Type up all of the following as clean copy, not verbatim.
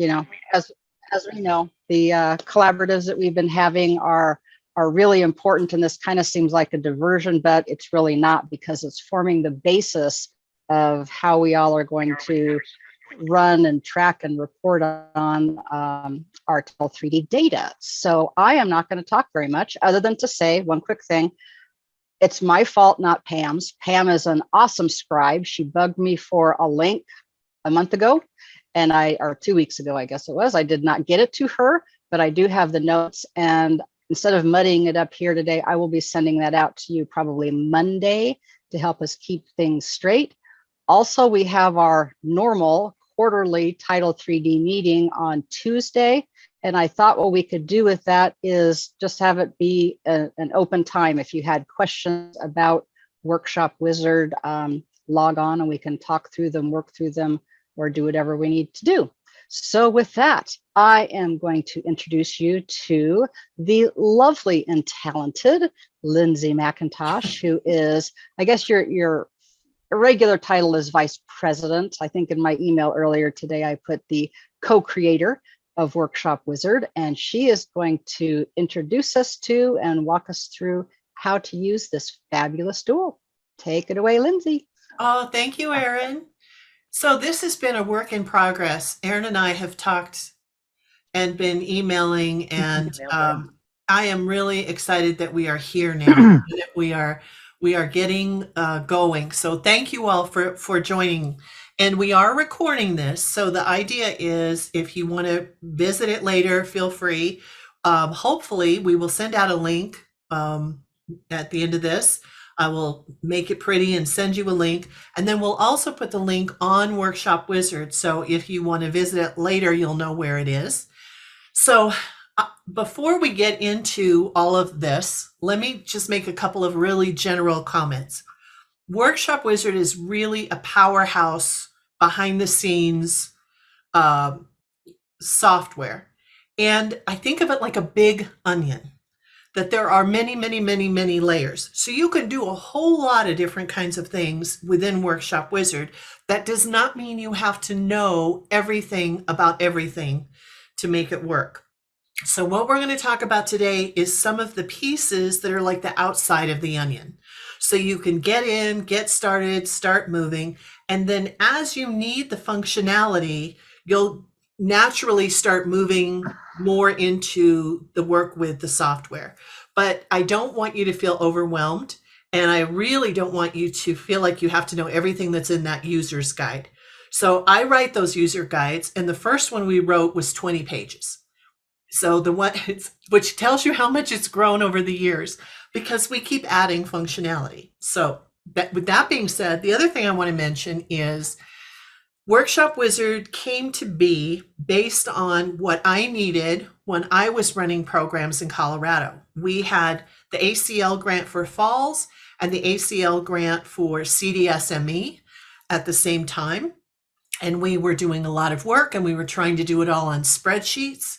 you know, as we know, the collaboratives that we've been having are really important. And this kind of seems like a diversion, but it's really not, because it's forming the basis of how we all are going to run and track and report on our 3D data. So I am not going to talk very much other than to say one quick thing. It's my fault, not Pam's. Pam is an awesome scribe. She bugged me for a link a month ago, or 2 weeks ago, I guess it was. I did not get it to her, but I do have the notes. And instead of muddying it up here today, I will be sending that out to you probably Monday to help us keep things straight. Also, we have our normal quarterly Title 3D meeting on Tuesday. And I thought what we could do with that is just have it be an open time. If you had questions about Workshop Wizard, log on and we can talk through them, work through them, or do whatever we need to do. So with that, I am going to introduce you to the lovely and talented Lindsay McIntosh, who is, I guess your regular title is Vice President. I think in my email earlier today, I put the co-creator of Workshop Wizard, and she is going to introduce us to and walk us through how to use this fabulous tool. Take it away, Lindsay. Oh, thank you, Erin. So this has been a work in progress. Erin and I have talked and been emailing, and I am really excited that we are here now, that we are getting going. So thank you all for joining. And we are recording this. So the idea is, if you want to visit it later, feel free. Hopefully we will send out a link at the end of this. I will make it pretty and send you a link. And then we'll also put the link on Workshop Wizard. So if you want to visit it later, you'll know where it is. So before we get into all of this, let me just make a couple of really general comments. Workshop Wizard is really a powerhouse behind the scenes software. And I think of it like a big onion, that there are many, many, many, many layers. So you can do a whole lot of different kinds of things within Workshop Wizard. That does not mean you have to know everything about everything to make it work. So what we're going to talk about today is some of the pieces that are like the outside of the onion. So you can get in, get started, start moving. And then as you need the functionality, you'll naturally start moving more into the work with the software. But I don't want you to feel overwhelmed. And I really don't want you to feel like you have to know everything that's in that user's guide. So I write those user guides. And the first one we wrote was 20 pages. So the one, which tells you how much it's grown over the years, because we keep adding functionality. So with that being said, the other thing I want to mention is Workshop Wizard came to be based on what I needed when I was running programs in Colorado. We had the ACL grant for Falls and the ACL grant for CDSME at the same time. And we were doing a lot of work, and we were trying to do it all on spreadsheets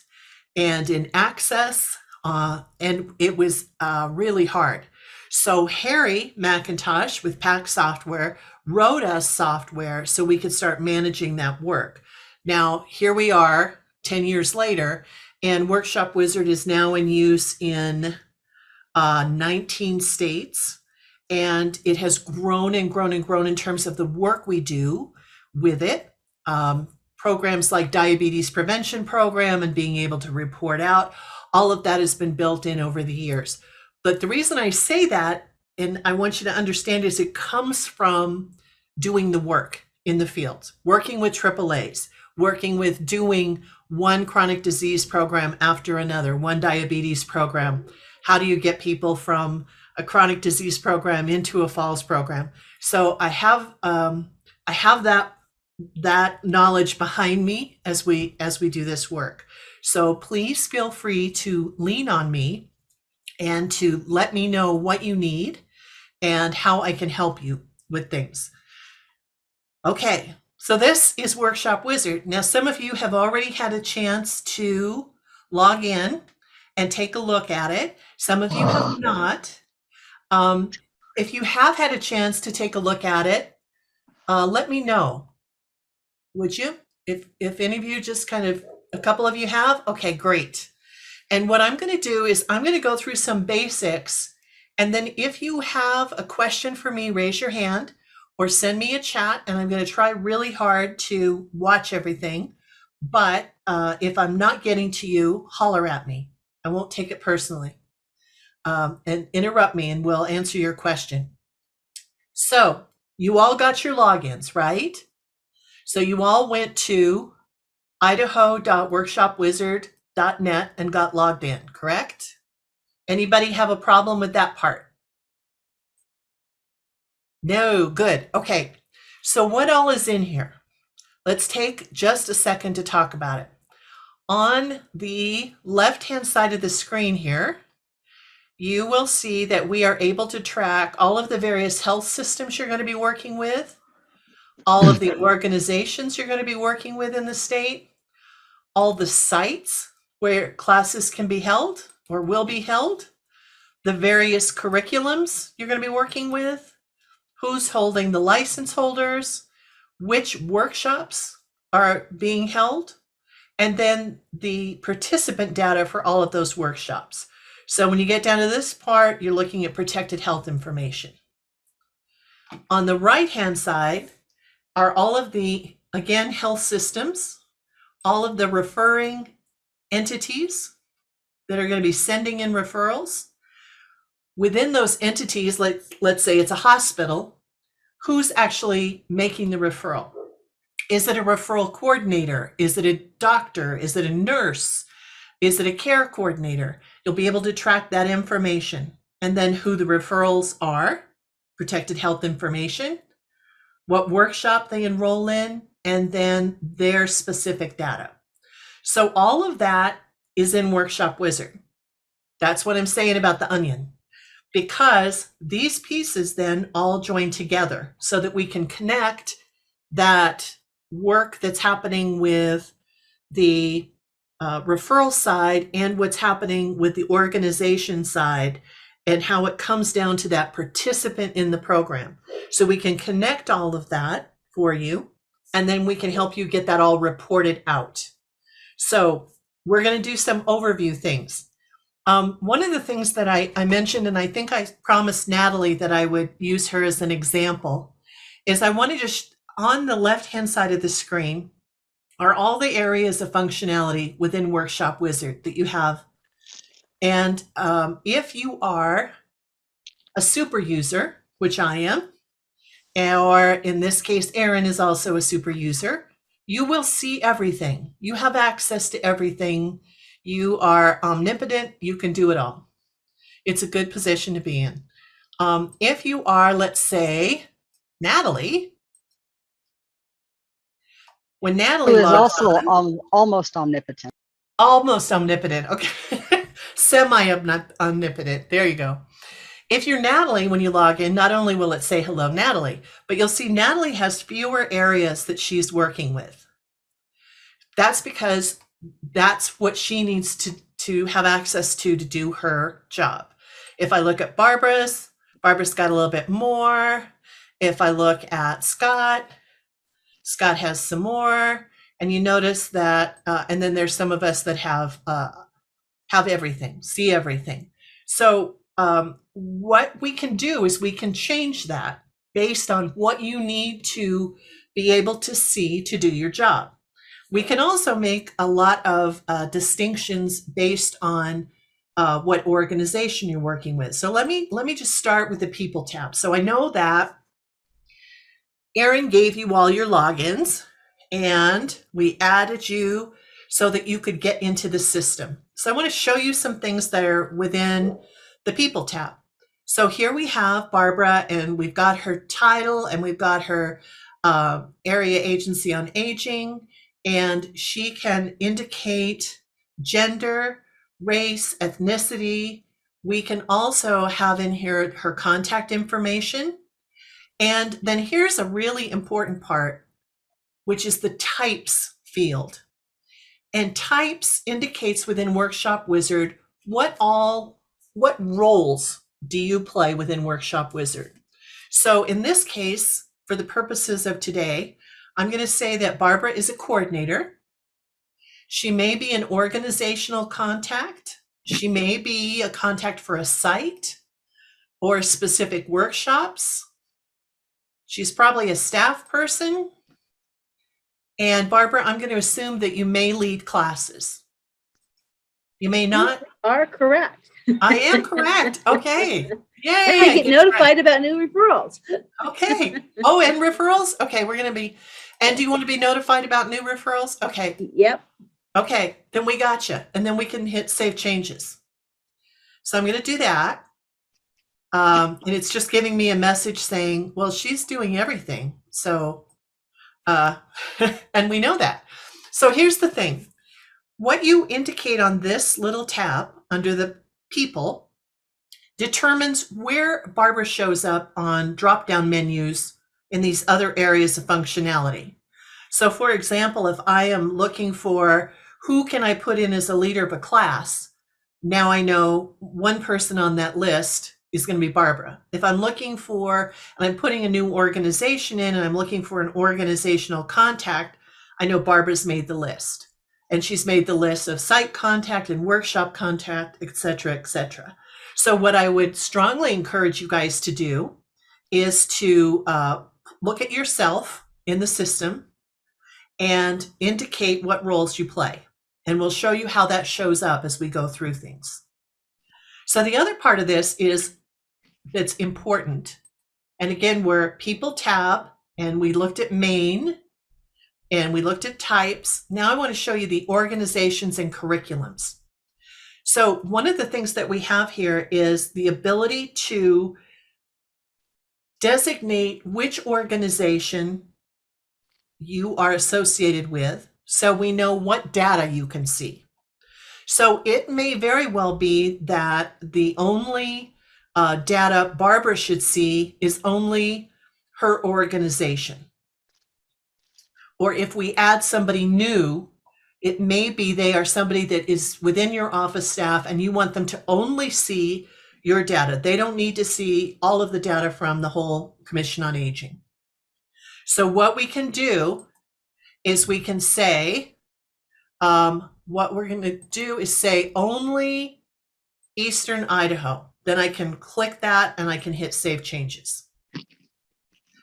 and in Access, and it was really hard. So Harry McIntosh with Pack Software wrote us software so we could start managing that work. Now, here we are 10 years later, and Workshop Wizard is now in use in 19 states, and it has grown and grown and grown in terms of the work we do with it. Programs like Diabetes Prevention Program and being able to report out, all of that has been built in over the years. But the reason I say that, and I want you to understand, is it comes from doing the work in the field, working with AAAs, working with doing one chronic disease program after another, one diabetes program. How do you get people from a chronic disease program into a Falls program? So I have that knowledge behind me as we do this work. So please feel free to lean on me and to let me know what you need and how I can help you with things. Okay, so this is Workshop Wizard. Now, some of you have already had a chance to log in and take a look at it. Some of you have not. If you have had a chance to take a look at it, let me know. Would you? If any of you just kind of A couple of you have? Okay, great. And what I'm going to do is I'm going to go through some basics. And then if you have a question for me, raise your hand or send me a chat. And I'm going to try really hard to watch everything. But if I'm not getting to you, holler at me. I won't take it personally. And interrupt me and we'll answer your question. So you all got your logins, right? So you all went to idaho.workshopwizard.net and got logged in, correct? Anybody have a problem with that part? No, good. Okay. So what all is in here? Let's take just a second to talk about it. On the left-hand side of the screen here, you will see that we are able to track all of the various health systems you're going to be working with, all of the organizations you're going to be working with in the state, all the sites where classes can be held or will be held, the various curriculums you're going to be working with, who's holding the license holders, which workshops are being held, and then the participant data for all of those workshops. So when you get down to this part, you're looking at protected health information. On the right-hand side are all of the, again, health systems, all of the referring entities that are going to be sending in referrals. Within those entities, let's say it's a hospital, who's actually making the referral? Is it a referral coordinator? Is it a doctor? Is it a nurse? Is it a care coordinator? You'll be able to track that information. And then who the referrals are, protected health information, what workshop they enroll in, and then their specific data. So all of that is in Workshop Wizard. That's what I'm saying about the onion, because these pieces then all join together so that we can connect that work that's happening with the referral side and what's happening with the organization side and how it comes down to that participant in the program. So we can connect all of that for you, and then we can help you get that all reported out. So we're going to do some overview things. One of the things that I mentioned, and I think I promised Natalie that I would use her as an example, is I wanted to, on the left-hand side of the screen, are all the areas of functionality within Workshop Wizard that you have. And if you are a super user, which I am, or in this case, Erin is also a super user, you will see everything. You have access to everything. You are omnipotent. You can do it all. It's a good position to be in. If you are, let's say, Natalie, when Natalie Who is logs also on, almost omnipotent. almost omnipotent. Okay. Semi-omnipotent. There you go. If you're Natalie, when you log in, not only will it say hello, Natalie, but you'll see Natalie has fewer areas that she's working with. That's because that's what she needs to have access to do her job. If I look at Barbara's got a little bit more. If I look at Scott has some more. And you notice that, and then there's some of us that have everything, see everything. So what we can do is we can change that based on what you need to be able to see to do your job. We can also make a lot of distinctions based on what organization you're working with. So let me just start with the People tab. So I know that Erin gave you all your logins, and we added you so that you could get into the system. So I want to show you some things that are within the People tab. So here we have Barbara, and we've got her title, and we've got her area agency on aging, and she can indicate gender, race, ethnicity. We can also have in here her contact information. And then here's a really important part, which is the types field. And types indicates within Workshop Wizard what roles do you play within Workshop Wizard. So in this case, for the purposes of today, I'm going to say that Barbara is a coordinator. She may be an organizational contact. She may be a contact for a site or specific workshops. She's probably a staff person. And Barbara, I'm going to assume that you may lead classes. You may not. You are correct. I am correct. Okay. Yay. And I get notified about new referrals. Okay. Oh, and referrals? Okay, we're going to be, and do you want to be notified about new referrals? Okay. Yep. Okay, then we got you. And then we can hit save changes. So I'm going to do that. And it's just giving me a message saying, well, she's doing everything. So, and we know that. So here's the thing. What you indicate on this little tab under the people determines where Barbara shows up on drop-down menus in these other areas of functionality. So for example, if I am looking for who can I put in as a leader of a class, now I know one person on that list is going to be Barbara. If I'm looking for, and I'm putting a new organization in and I'm looking for an organizational contact, I know Barbara's made the list. And she's made the list of site contact and workshop contact, et cetera, et cetera. So what I would strongly encourage you guys to do is to look at yourself in the system and indicate what roles you play. And we'll show you how that shows up as we go through things. So the other part of this is that's important. And again, we're people tab, and we looked at main, and we looked at types. Now I want to show you the organizations and curriculums. So one of the things that we have here is the ability to designate which organization you are associated with, so we know what data you can see. So it may very well be that the only data Barbara should see is only her organization. Or if we add somebody new, it may be they are somebody that is within your office staff and you want them to only see your data. They don't need to see all of the data from the whole Commission on Aging. So what we can do is we can say, what we're going to do is say only Eastern Idaho. Then I can click that and I can hit save changes.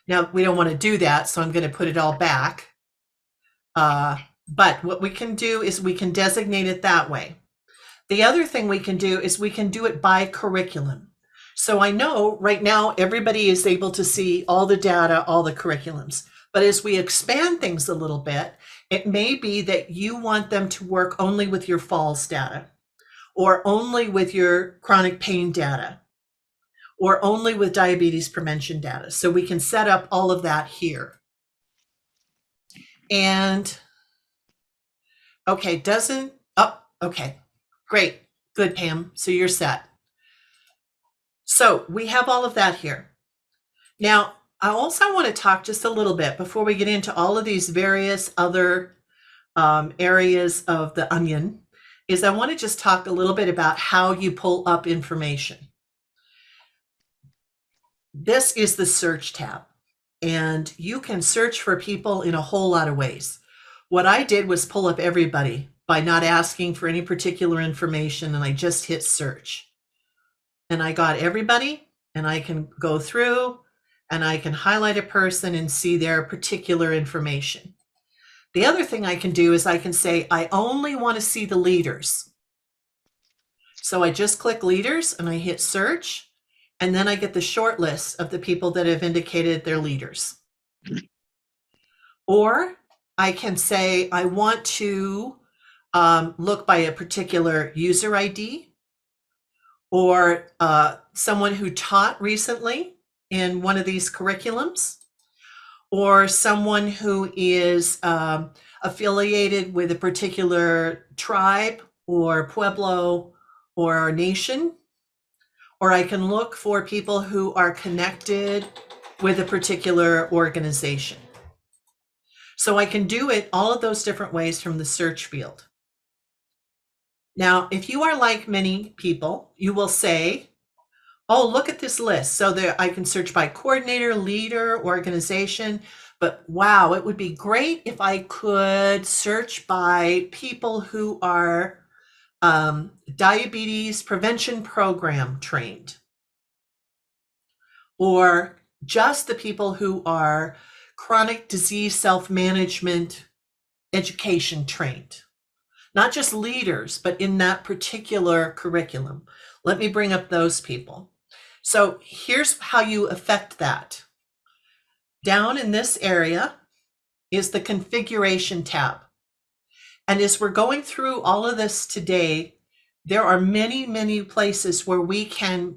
Now we don't want to do that, so I'm going to put it all back. But what we can do is we can designate it that way. The other thing we can do is we can do it by curriculum. So I know right now everybody is able to see all the data, all the curriculums. But as we expand things a little bit, it may be that you want them to work only with your falls data, or only with your chronic pain data, or only with diabetes prevention data. So we can set up all of that here. And okay, okay, great, good, Pam, so you're set. So we have all of that here. Now, I also want to talk just a little bit before we get into all of these various other areas of the onion, is I want to just talk a little bit about how you pull up information. This is the search tab, and you can search for people in a whole lot of ways. What I did was pull up everybody by not asking for any particular information, and I just hit search. And I got everybody, and I can go through and I can highlight a person and see their particular information. The other thing I can do is I can say, I only want to see the leaders. So I just click leaders and I hit search, and then I get the short list of the people that have indicated their leaders. Or I can say, I want to look by a particular user ID, or someone who taught recently in one of these curriculums, or someone who is affiliated with a particular tribe or pueblo or nation. Or I can look for people who are connected with a particular organization. So I can do it all of those different ways from the search field. Now, if you are like many people, you will say, Oh, look at this list. So there I can search by coordinator, leader, organization. But wow, it would be great if I could search by people who are diabetes prevention program trained, or just the people who are chronic disease self-management education trained. Not just leaders, but in that particular curriculum. Let me bring up those people. So here's how you affect that. Down in this area is the configuration tab. And as we're going through all of this today, there are many, many places where we can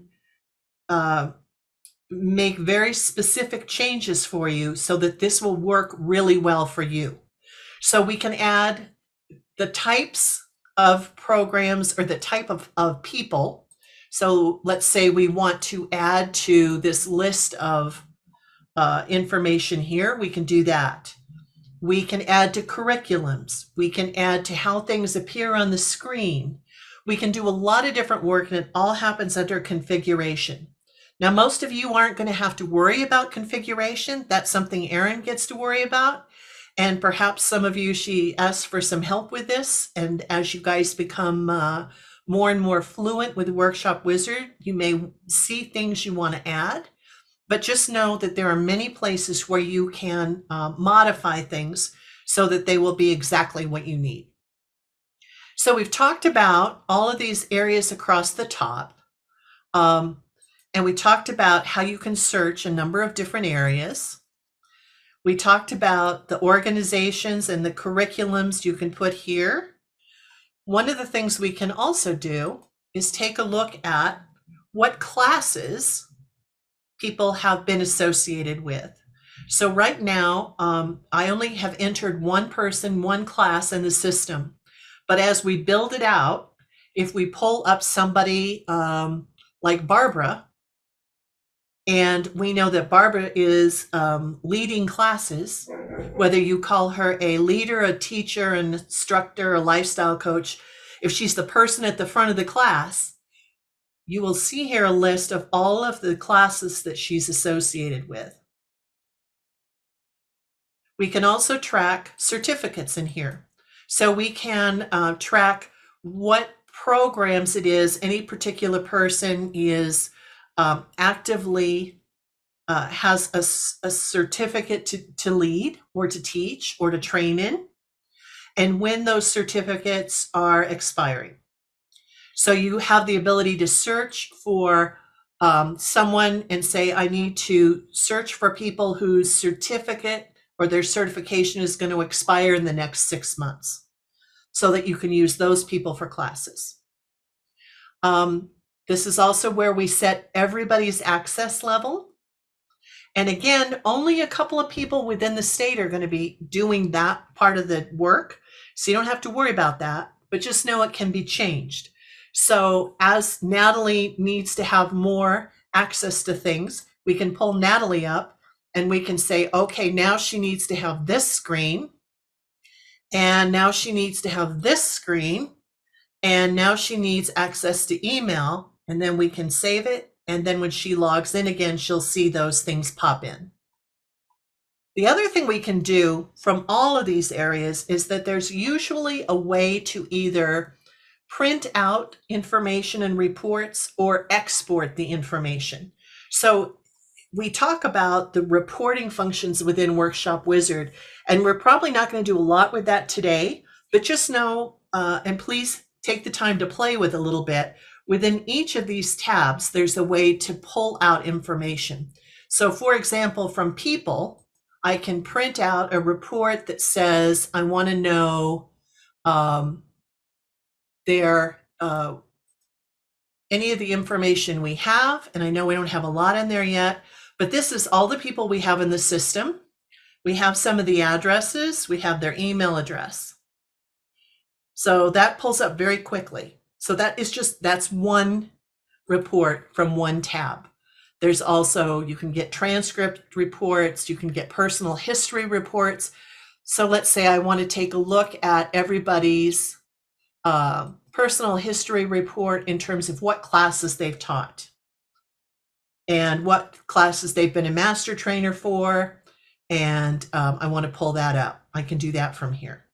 make very specific changes for you so that this will work really well for you. So we can add the types of programs or the type of people. So let's say we want to add to this list of information here. We can do that. We can add to curriculums. We can add to how things appear on the screen. We can do a lot of different work, and it all happens under configuration. Now, most of you aren't going to have to worry about configuration. That's something Erin gets to worry about. And perhaps some of you, she asked for some help with this. And as you guys become more and more fluent with Workshop Wizard, you may see things you want to add. But just know that there are many places where you can modify things so that they will be exactly what you need. So we've talked about all of these areas across the top. And we talked about how you can search a number of different areas. We talked about the organizations and the curriculums you can put here. One of the things we can also do is take a look at what classes people have been associated with. So right now, I only have entered one person, one class in the system. But as we build it out, if we pull up somebody like Barbara, and we know that Barbara is leading classes, whether you call her a leader, a teacher, an instructor, a lifestyle coach, if she's the person at the front of the class, you will see here a list of all of the classes that she's associated with. We can also track certificates in here. So we can track what programs it is any particular person is actively has a certificate to lead or to teach or to train in, and when those certificates are expiring. So you have the ability to search for someone and say, I need to search for people whose certificate or their certification is going to expire in the next 6 months, so that you can use those people for classes. This is also where we set everybody's access level. And again, only a couple of people within the state are going to be doing that part of the work. So you don't have to worry about that, but just know it can be changed. So as Natalie needs to have more access to things, we can pull Natalie up and we can say, okay, now she needs to have this screen. And now she needs to have this screen. And now she needs access to email. And then we can save it. And then when she logs in again, she'll see those things pop in. The other thing we can do from all of these areas is that there's usually a way to either print out information and reports or export the information. So we talk about the reporting functions within Workshop Wizard, and we're probably not going to do a lot with that today, but just know, and please take the time to play with a little bit. Within each of these tabs, there's a way to pull out information. So for example, from people, I can print out a report that says, I want to know any of the information we have, and I know we don't have a lot in there yet, but this is all the people we have in the system. We have some of the addresses, we have their email address. So that pulls up very quickly. So that's one report from one tab. There's also, you can get transcript reports, you can get personal history reports. So let's say I want to take a look at everybody's personal history report in terms of what classes they've taught. and what classes they've been a master trainer for. And I want to pull that up. I can do that from here.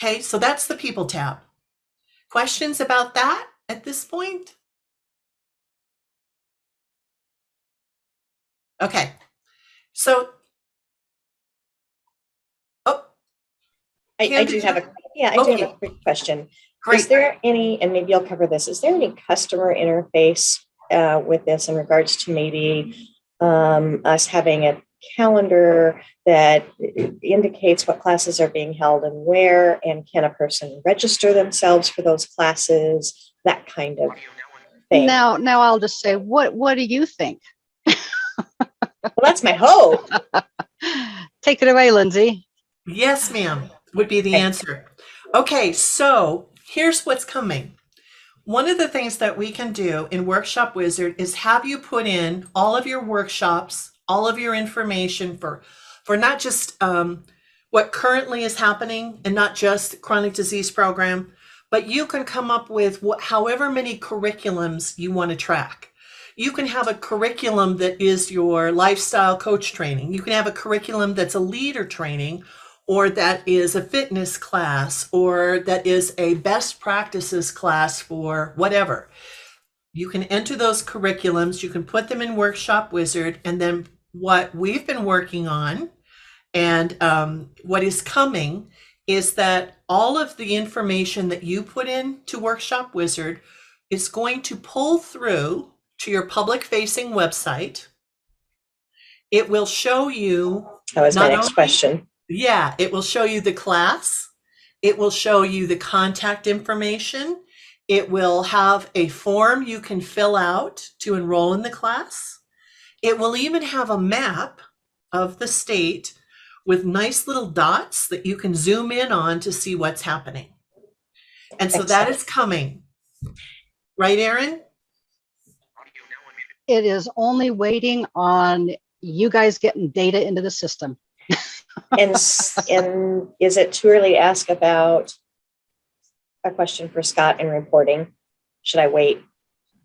Okay, so that's the People tab. Questions about that at this point? Okay, so, oh, I Pam, do did have you- I do have Okay. a quick question. Is great. there any, and maybe you'll cover this, is there any customer interface with this in regards to maybe us having a calendar that indicates what classes are being held and where, and can a person register themselves for those classes, that kind of thing? Now I'll just say, what do you think? Well, that's my hope. Take it away, Lindsay. Yes, ma'am, would be the Okay. answer. Okay, so here's what's coming. One of the things that we can do in Workshop Wizard is have you put in all of your workshops, all of your information for not just what currently is happening and not just chronic disease program, but you can come up with however many curriculums you want to track. You can have a curriculum that is your lifestyle coach training. You can have a curriculum that's a leader training, or that is a fitness class, or that is a best practices class for whatever. You can enter those curriculums, you can put them in Workshop Wizard, and then what we've been working on and what is coming is that all of the information that you put in to Workshop Wizard is going to pull through to your public facing website. It will show you, That was my Not next only- question. yeah, it will show you the class. It will show you the contact information. It will have a form you can fill out to enroll in the class. It will even have a map of the state with nice little dots that you can zoom in on to see what's happening. And so that is coming. Right, Erin? It is only waiting on you guys getting data into the system. And is it too early to ask about a question for Scott in reporting? Should I wait?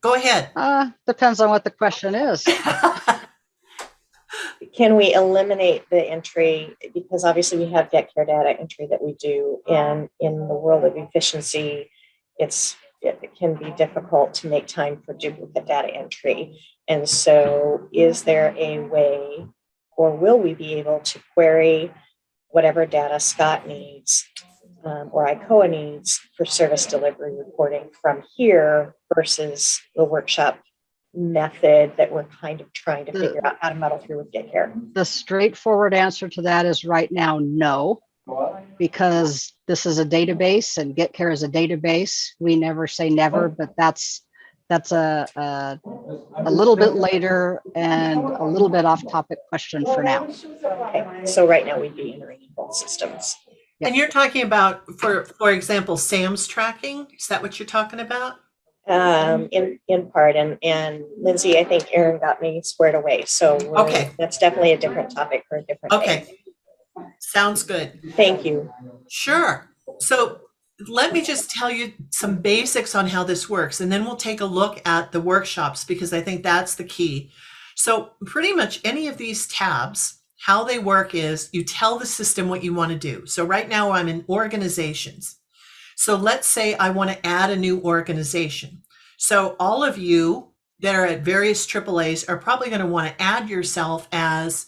Go ahead. Depends on what the question is. Can we eliminate the entry? Because obviously we have get care data entry that we do. And in the world of efficiency, it can be difficult to make time for duplicate data entry. And so is there a way, or will we be able to query whatever data Scott needs or ICOA needs for service delivery reporting from here versus the workshop method that we're kind of trying to figure out how to muddle through with get care? The straightforward answer to that is right now, no, because this is a database and Get Care is a database. We never say never, but that's a little bit later and a little bit off topic question for now. Okay, so right now we'd be entering in both systems. And you're talking about, for example, SAM's tracking? Is that what you're talking about? In part, and Lindsay, I think Erin got me squared away. So Okay. That's definitely a different topic for a different Okay. day. Sounds good. Thank you. Sure. So let me just tell you some basics on how this works, and then we'll take a look at the workshops because I think that's the key. So pretty much any of these tabs, how they work is you tell the system what you want to do. So right now I'm in organizations. So let's say I want to add a new organization. So all of you that are at various AAAs are probably going to want to add yourself as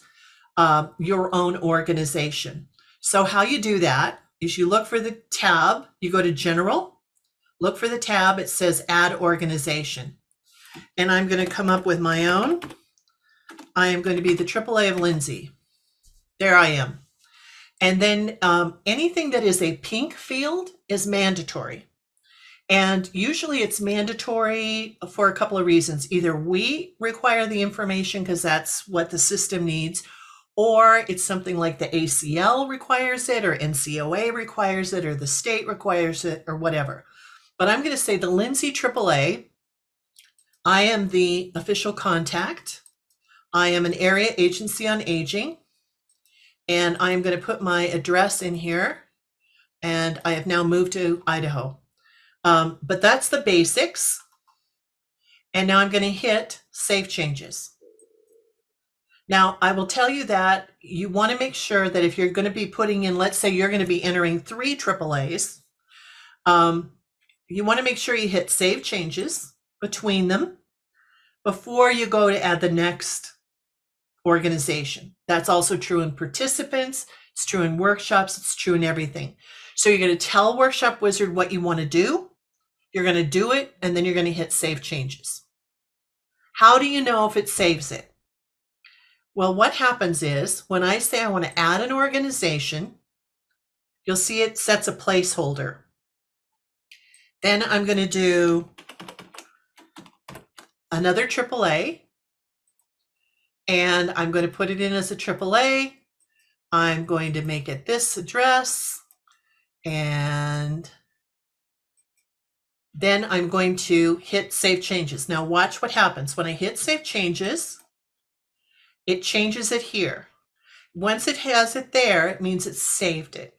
your own organization. So how you do that is you look for the tab, you go to General, look for the tab, it says Add Organization. And I'm going to come up with my own. I am going to be the AAA of Lindsay. There I am. And then anything that is a pink field is mandatory. And usually it's mandatory for a couple of reasons. Either we require the information because that's what the system needs, or it's something like the ACL requires it, or NCOA requires it, or the state requires it, or whatever. But I'm going to say the Lindsay AAA, I am the official contact. I am an area agency on aging. And I'm going to put my address in here. And I have now moved to Idaho. But that's the basics. And now I'm going to hit Save Changes. Now, I will tell you that you want to make sure that if you're going to be putting in, let's say you're going to be entering 3 AAAs, you want to make sure you hit Save Changes between them before you go to add the next organization. That's also true in participants. It's true in workshops. It's true in everything. So you're going to tell Workshop Wizard what you want to do. You're going to do it, and then you're going to hit Save Changes. How do you know if it saves it? Well, what happens is when I say I want to add an organization, you'll see it sets a placeholder. Then I'm going to do another AAA, and I'm going to put it in as a AAA. I'm going to make it this address, and then I'm going to hit Save Changes. Now watch what happens. When I hit Save Changes, it changes it here. Once it has it there, it means it's saved it.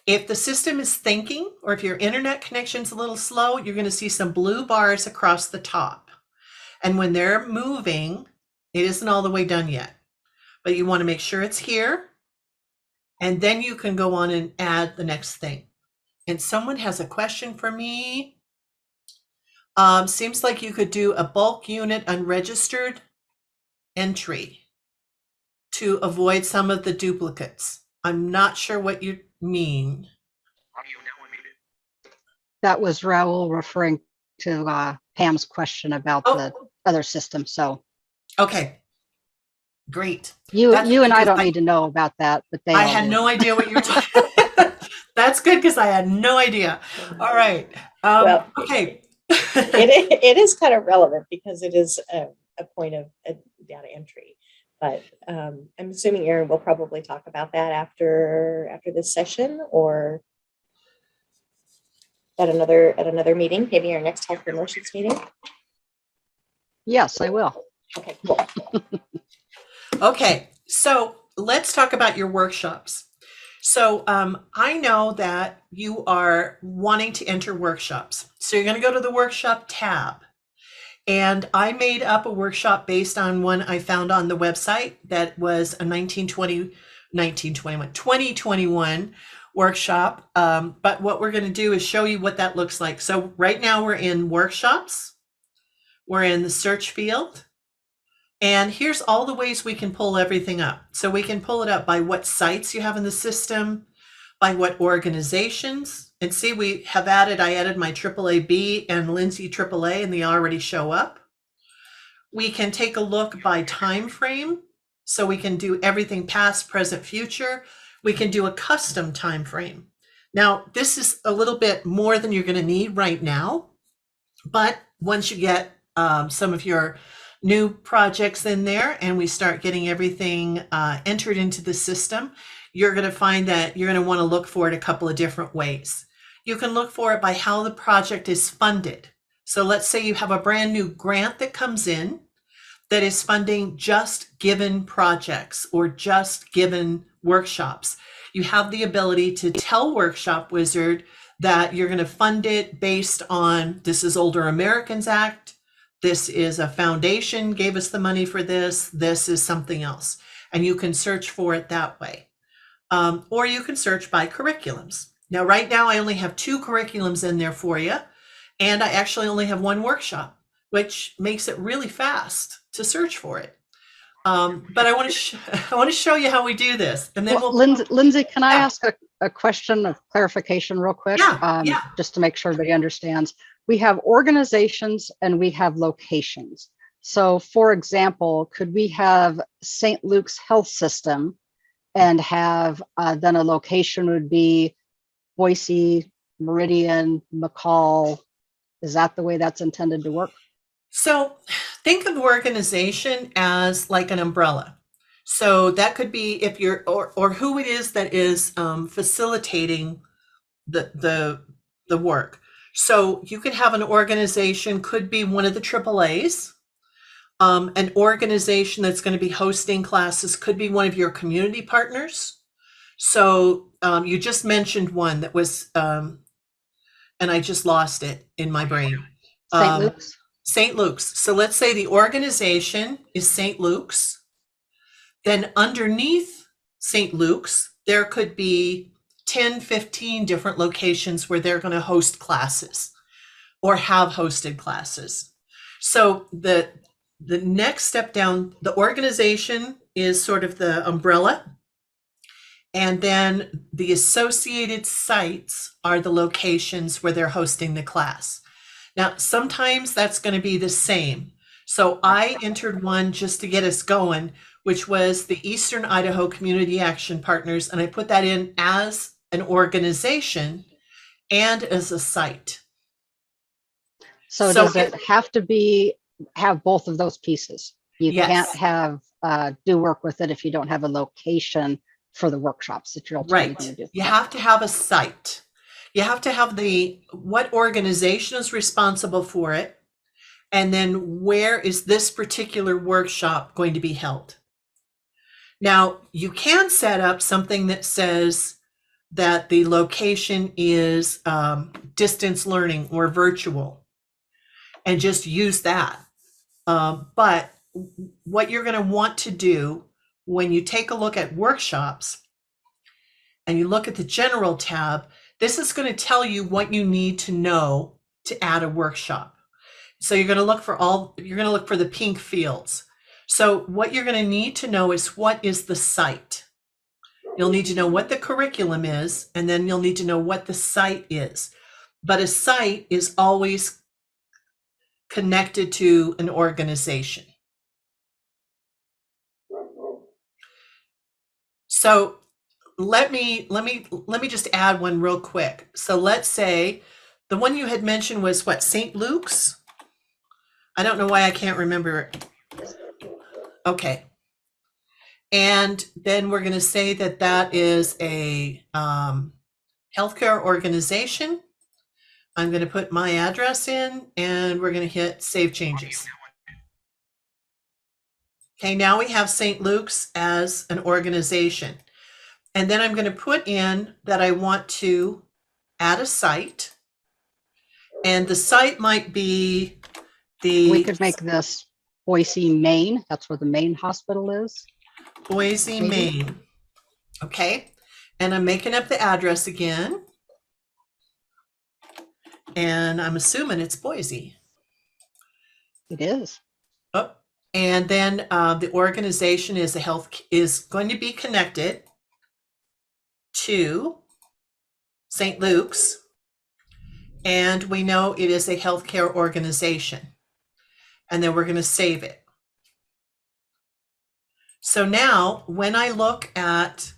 If the system is thinking, or if your internet connection's a little slow, you're going to see some blue bars across the top. And when they're moving, it isn't all the way done yet. But you want to make sure it's here. And then you can go on and add the next thing. And someone has a question for me. Seems like you could do a bulk unit unregistered entry to avoid some of the duplicates. I'm not sure what you mean. That was Raul referring to Pam's question about the other system. So Okay, great. you That's and I because don't need to know about that, but they I all had do. no idea what you were talking about. That's good because I had no idea. All right. Well, Okay. it is kind of relevant because it is a point of data entry. But I'm assuming Erin will probably talk about that after this session, or at another meeting, maybe our next health promotions meeting. Yes, I will. Okay, cool. Okay, so let's talk about your workshops. So I know that you are wanting to enter workshops. So you're going to go to the workshop tab. And I made up a workshop based on one I found on the website that was a 2021 workshop. But what we're going to do is show you what that looks like. So right now we're in workshops. We're in the search field. And here's all the ways we can pull everything up. So we can pull it up by what sites you have in the system, by what organizations. And see, I added my AAA-B and Lindsay AAA, and they already show up. We can take a look by time frame. So we can do everything past, present, future. We can do a custom time frame. Now, this is a little bit more than you're going to need right now. But once you get some of your new projects in there and we start getting everything entered into the system, you're going to find that you're going to want to look for it a couple of different ways. You can look for it by how the project is funded. So let's say you have a brand new grant that comes in that is funding just given projects or just given workshops. You have the ability to tell Workshop Wizard that you're going to fund it based on, this is Older Americans Act, this is a foundation gave us the money for this, this is something else. And you can search for it that way. Or you can search by curriculums. Now, right now, I only have 2 curriculums in there for you. And I actually only have 1 workshop, which makes it really fast to search for it. But I want to show you how we do this. And then Lindsay, can I ask a question of clarification real quick? Yeah. Just to make sure everybody understands. We have organizations and we have locations. So for example, could we have St. Luke's Health System and have then a location would be Boise, Meridian, McCall? Is that the way that's intended to work? So think of organization as like an umbrella. So that could be if you're, or who it is that is facilitating the work. So you could have an organization, could be one of the AAAs, an organization that's going to be hosting classes, could be one of your community partners. So you just mentioned one that was, and I just lost it in my brain. St. Luke's? St. Luke's. So let's say the organization is St. Luke's. Then underneath St. Luke's, there could be 10, 15 different locations where they're going to host classes or have hosted classes. So the next step down, the organization is sort of the umbrella. And then the associated sites are the locations where they're hosting the class. Now, sometimes that's going to be the same. So I entered one just to get us going, which was the Eastern Idaho Community Action Partners. And I put that in as an organization and as a site. So does it have to have both of those pieces? You Yes. can't have do work with it if you don't have a location for the workshops that you're ultimately going to do. You have to have a site. You have to have what organization is responsible for it, and then where is this particular workshop going to be held. Now, you can set up something that says that the location is distance learning or virtual, and just use that. But what you're going to want to do when you take a look at workshops and you look at the general tab, this is going to tell you what you need to know to add a workshop. So you're going to look for the pink fields. So what you're going to need to know is, what is the site? You'll need to know what the curriculum is, and then you'll need to know what the site is. But a site is always connected to an organization. So let me just add one real quick. So let's say the one you had mentioned was what, St. Luke's? I don't know why I can't remember it. Okay. And then we're going to say that that is a healthcare organization. I'm going to put my address in, and we're going to hit Save Changes. Okay, now we have St. Luke's as an organization. And then I'm going to put in that I want to add a site. And the site might be We could make this Boise, Maine. That's where the Maine hospital is. Boise, Maine. Okay. And I'm making up the address again. And I'm assuming it's Boise. It is. Oh, and then the organization is going to be connected to St. Luke's, and we know it is a healthcare organization. And then we're going to save it. So now when I look at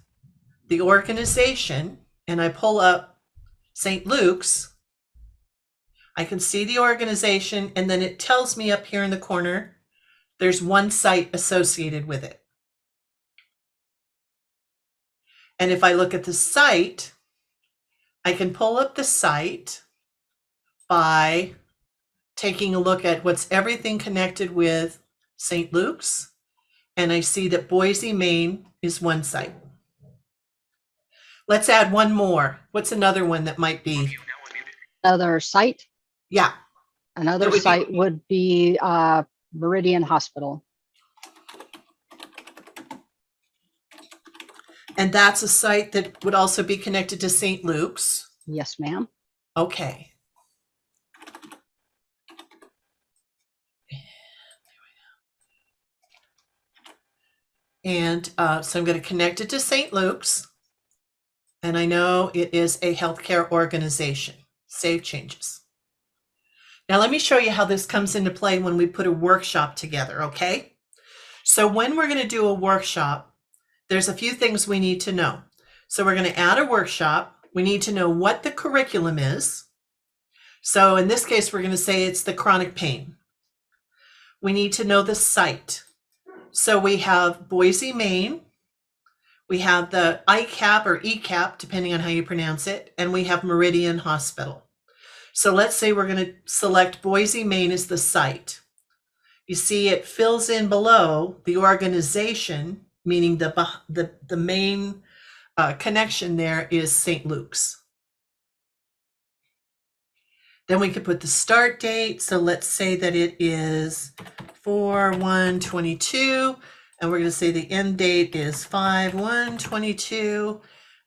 the organization and I pull up St. Luke's, I can see the organization, and then it tells me up here in the corner, there's one site associated with it. And if I look at the site, I can pull up the site by taking a look at what's everything connected with St. Luke's. And I see that Boise, Maine is one site. Let's add one more. What's another one that might be? Another site? Yeah. Another site would be Meridian Hospital. And that's a site that would also be connected to St. Luke's. Yes, ma'am. Okay. And so I'm going to connect it to St. Luke's. And I know it is a healthcare organization. Save Changes. Now let me show you how this comes into play when we put a workshop together, okay? So when we're going to do a workshop, there's a few things we need to know. So we're going to add a workshop. We need to know what the curriculum is. So in this case, we're going to say it's the chronic pain. We need to know the site. So we have Boise, Maine. We have the ICAP or ECAP, depending on how you pronounce it, and we have Meridian Hospital. So let's say we're going to select Boise, Maine as the site. You see it fills in below the organization, meaning the main connection there is St. Luke's. Then we could put the start date. So let's say that it is 4/1/22, and we're going to say the end date is 5/1/22,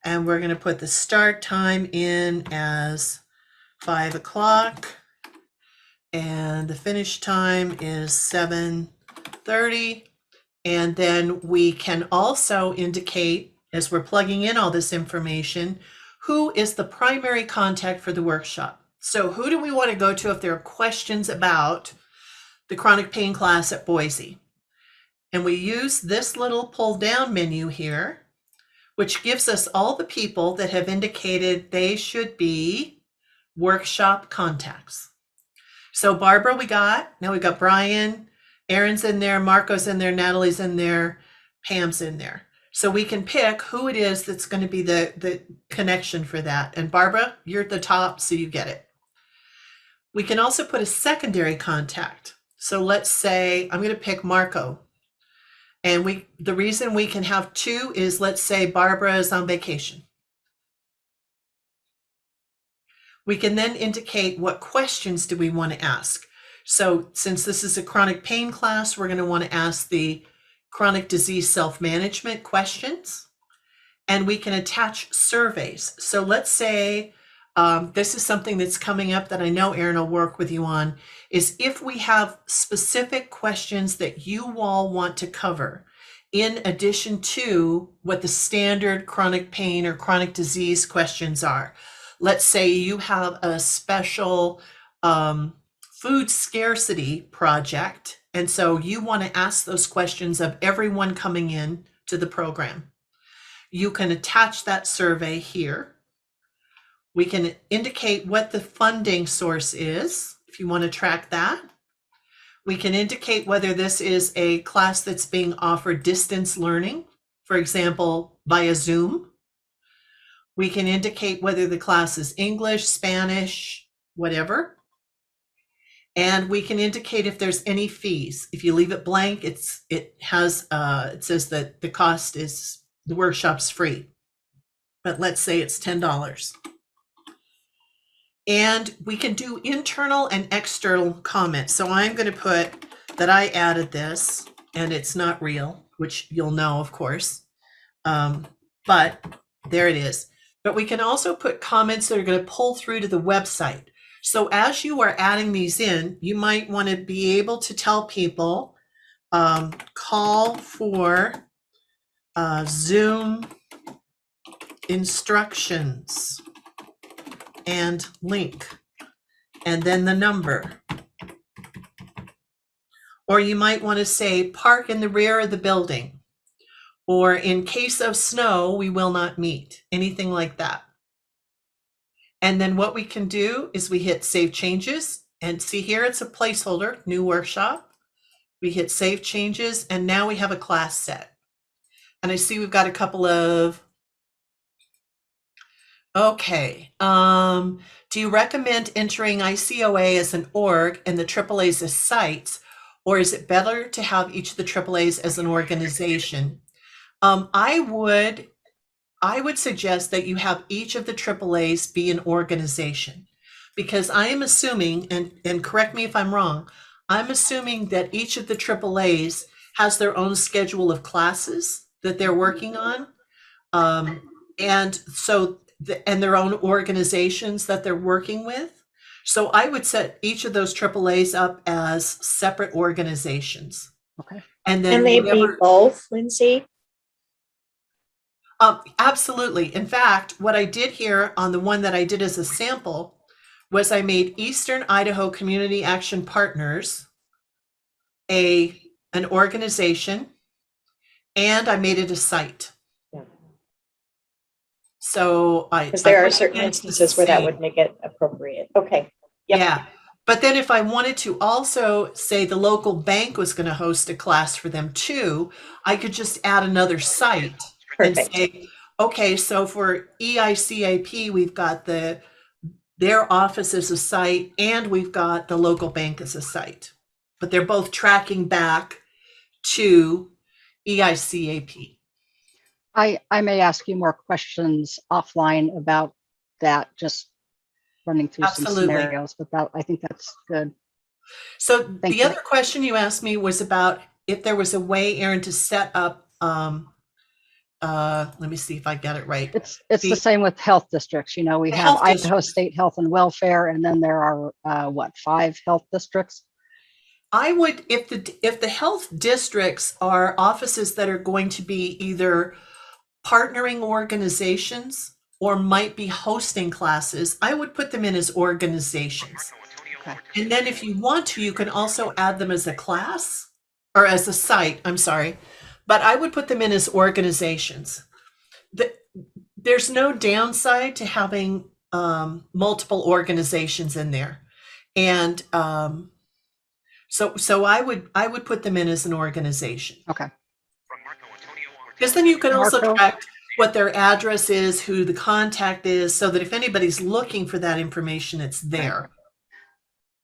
and we're going to put the start time in as 5 o'clock, and the finish time is 7:30. And then we can also indicate, as we're plugging in all this information, who is the primary contact for the workshop. So who do we want to go to if there are questions about the chronic pain class at Boise? And we use this little pull down menu here, which gives us all the people that have indicated they should be workshop contacts. So Barbara, now we got Brian, Aaron's in there, Marco's in there, Natalie's in there, Pam's in there. So we can pick who it is that's going to be the connection for that. And Barbara, you're at the top, so you get it. We can also put a secondary contact. So let's say I'm going to pick Marco. And the reason we can have two is, let's say Barbara is on vacation. We can then indicate what questions do we want to ask. So since this is a chronic pain class, we're going to want to ask the chronic disease self-management questions. And we can attach surveys. So let's say this is something that's coming up that I know Erin will work with you on, is if we have specific questions that you all want to cover, in addition to what the standard chronic pain or chronic disease questions are. Let's say you have a special food scarcity project, and so you want to ask those questions of everyone coming in to the program. You can attach that survey here. We can indicate what the funding source is, if you want to track that. We can indicate whether this is a class that's being offered distance learning, for example, via Zoom. We can indicate whether the class is English, Spanish, whatever. And we can indicate if there's any fees. If you leave it blank, it says that the cost is, the workshop's free. But let's say it's $10. And we can do internal and external comments. So I'm going to put that I added this and it's not real, which you'll know, of course. But there it is. But we can also put comments that are going to pull through to the website. So as you are adding these in, you might want to be able to tell people, call for Zoom instructions and link, and then the number. Or you might want to say park in the rear of the building, or in case of snow, we will not meet, anything like that. And then what we can do is we hit save changes, and see here it's a placeholder, new workshop. We hit save changes, and now we have a class set. And I see we've got a couple of, okay. Do you recommend entering ICOA as an org and the AAAs as sites, or is it better to have each of the AAAs as an organization? I would suggest that you have each of the AAAs be an organization, because I am assuming, and correct me if I'm wrong, I'm assuming that each of the AAAs has their own schedule of classes that they're working on. And so, and their own organizations that they're working with. So I would set each of those AAAs up as separate organizations. Okay. And then Can they be both, Lindsay? Absolutely. In fact, what I did here on the one that I did as a sample was I made Eastern Idaho Community Action Partners an organization, and I made it a site. Yeah. So because there are certain instances where that would make it appropriate. Okay. Yep. Yeah. But then if I wanted to also say the local bank was going to host a class for them too, I could just add another site. Perfect. And say, okay, so for EICAP, we've got their office as a site, and we've got the local bank as a site. But they're both tracking back to EICAP. I may ask you more questions offline about that, just running through some Absolutely. scenarios, but that, I think that's good. So Thank the you. other question you asked me was about if there was a way, Erin, to set up, let me see if I got it right. It's The- the same with health districts. You know, we The have health Idaho districts. State Health and Welfare, and then there are, 5 health districts? I would, if the health districts are offices that are going to be either partnering organizations or might be hosting classes, I would put them in as organizations. Okay. And then if you want to, you can also add them as a class or as a site, I'm sorry, but I would put them in as organizations. There's no downside to having multiple organizations in there. And so I would put them in as an organization. Okay. Because then you can also Marco? track what their address is, who the contact is, so that if anybody's looking for that information, it's there.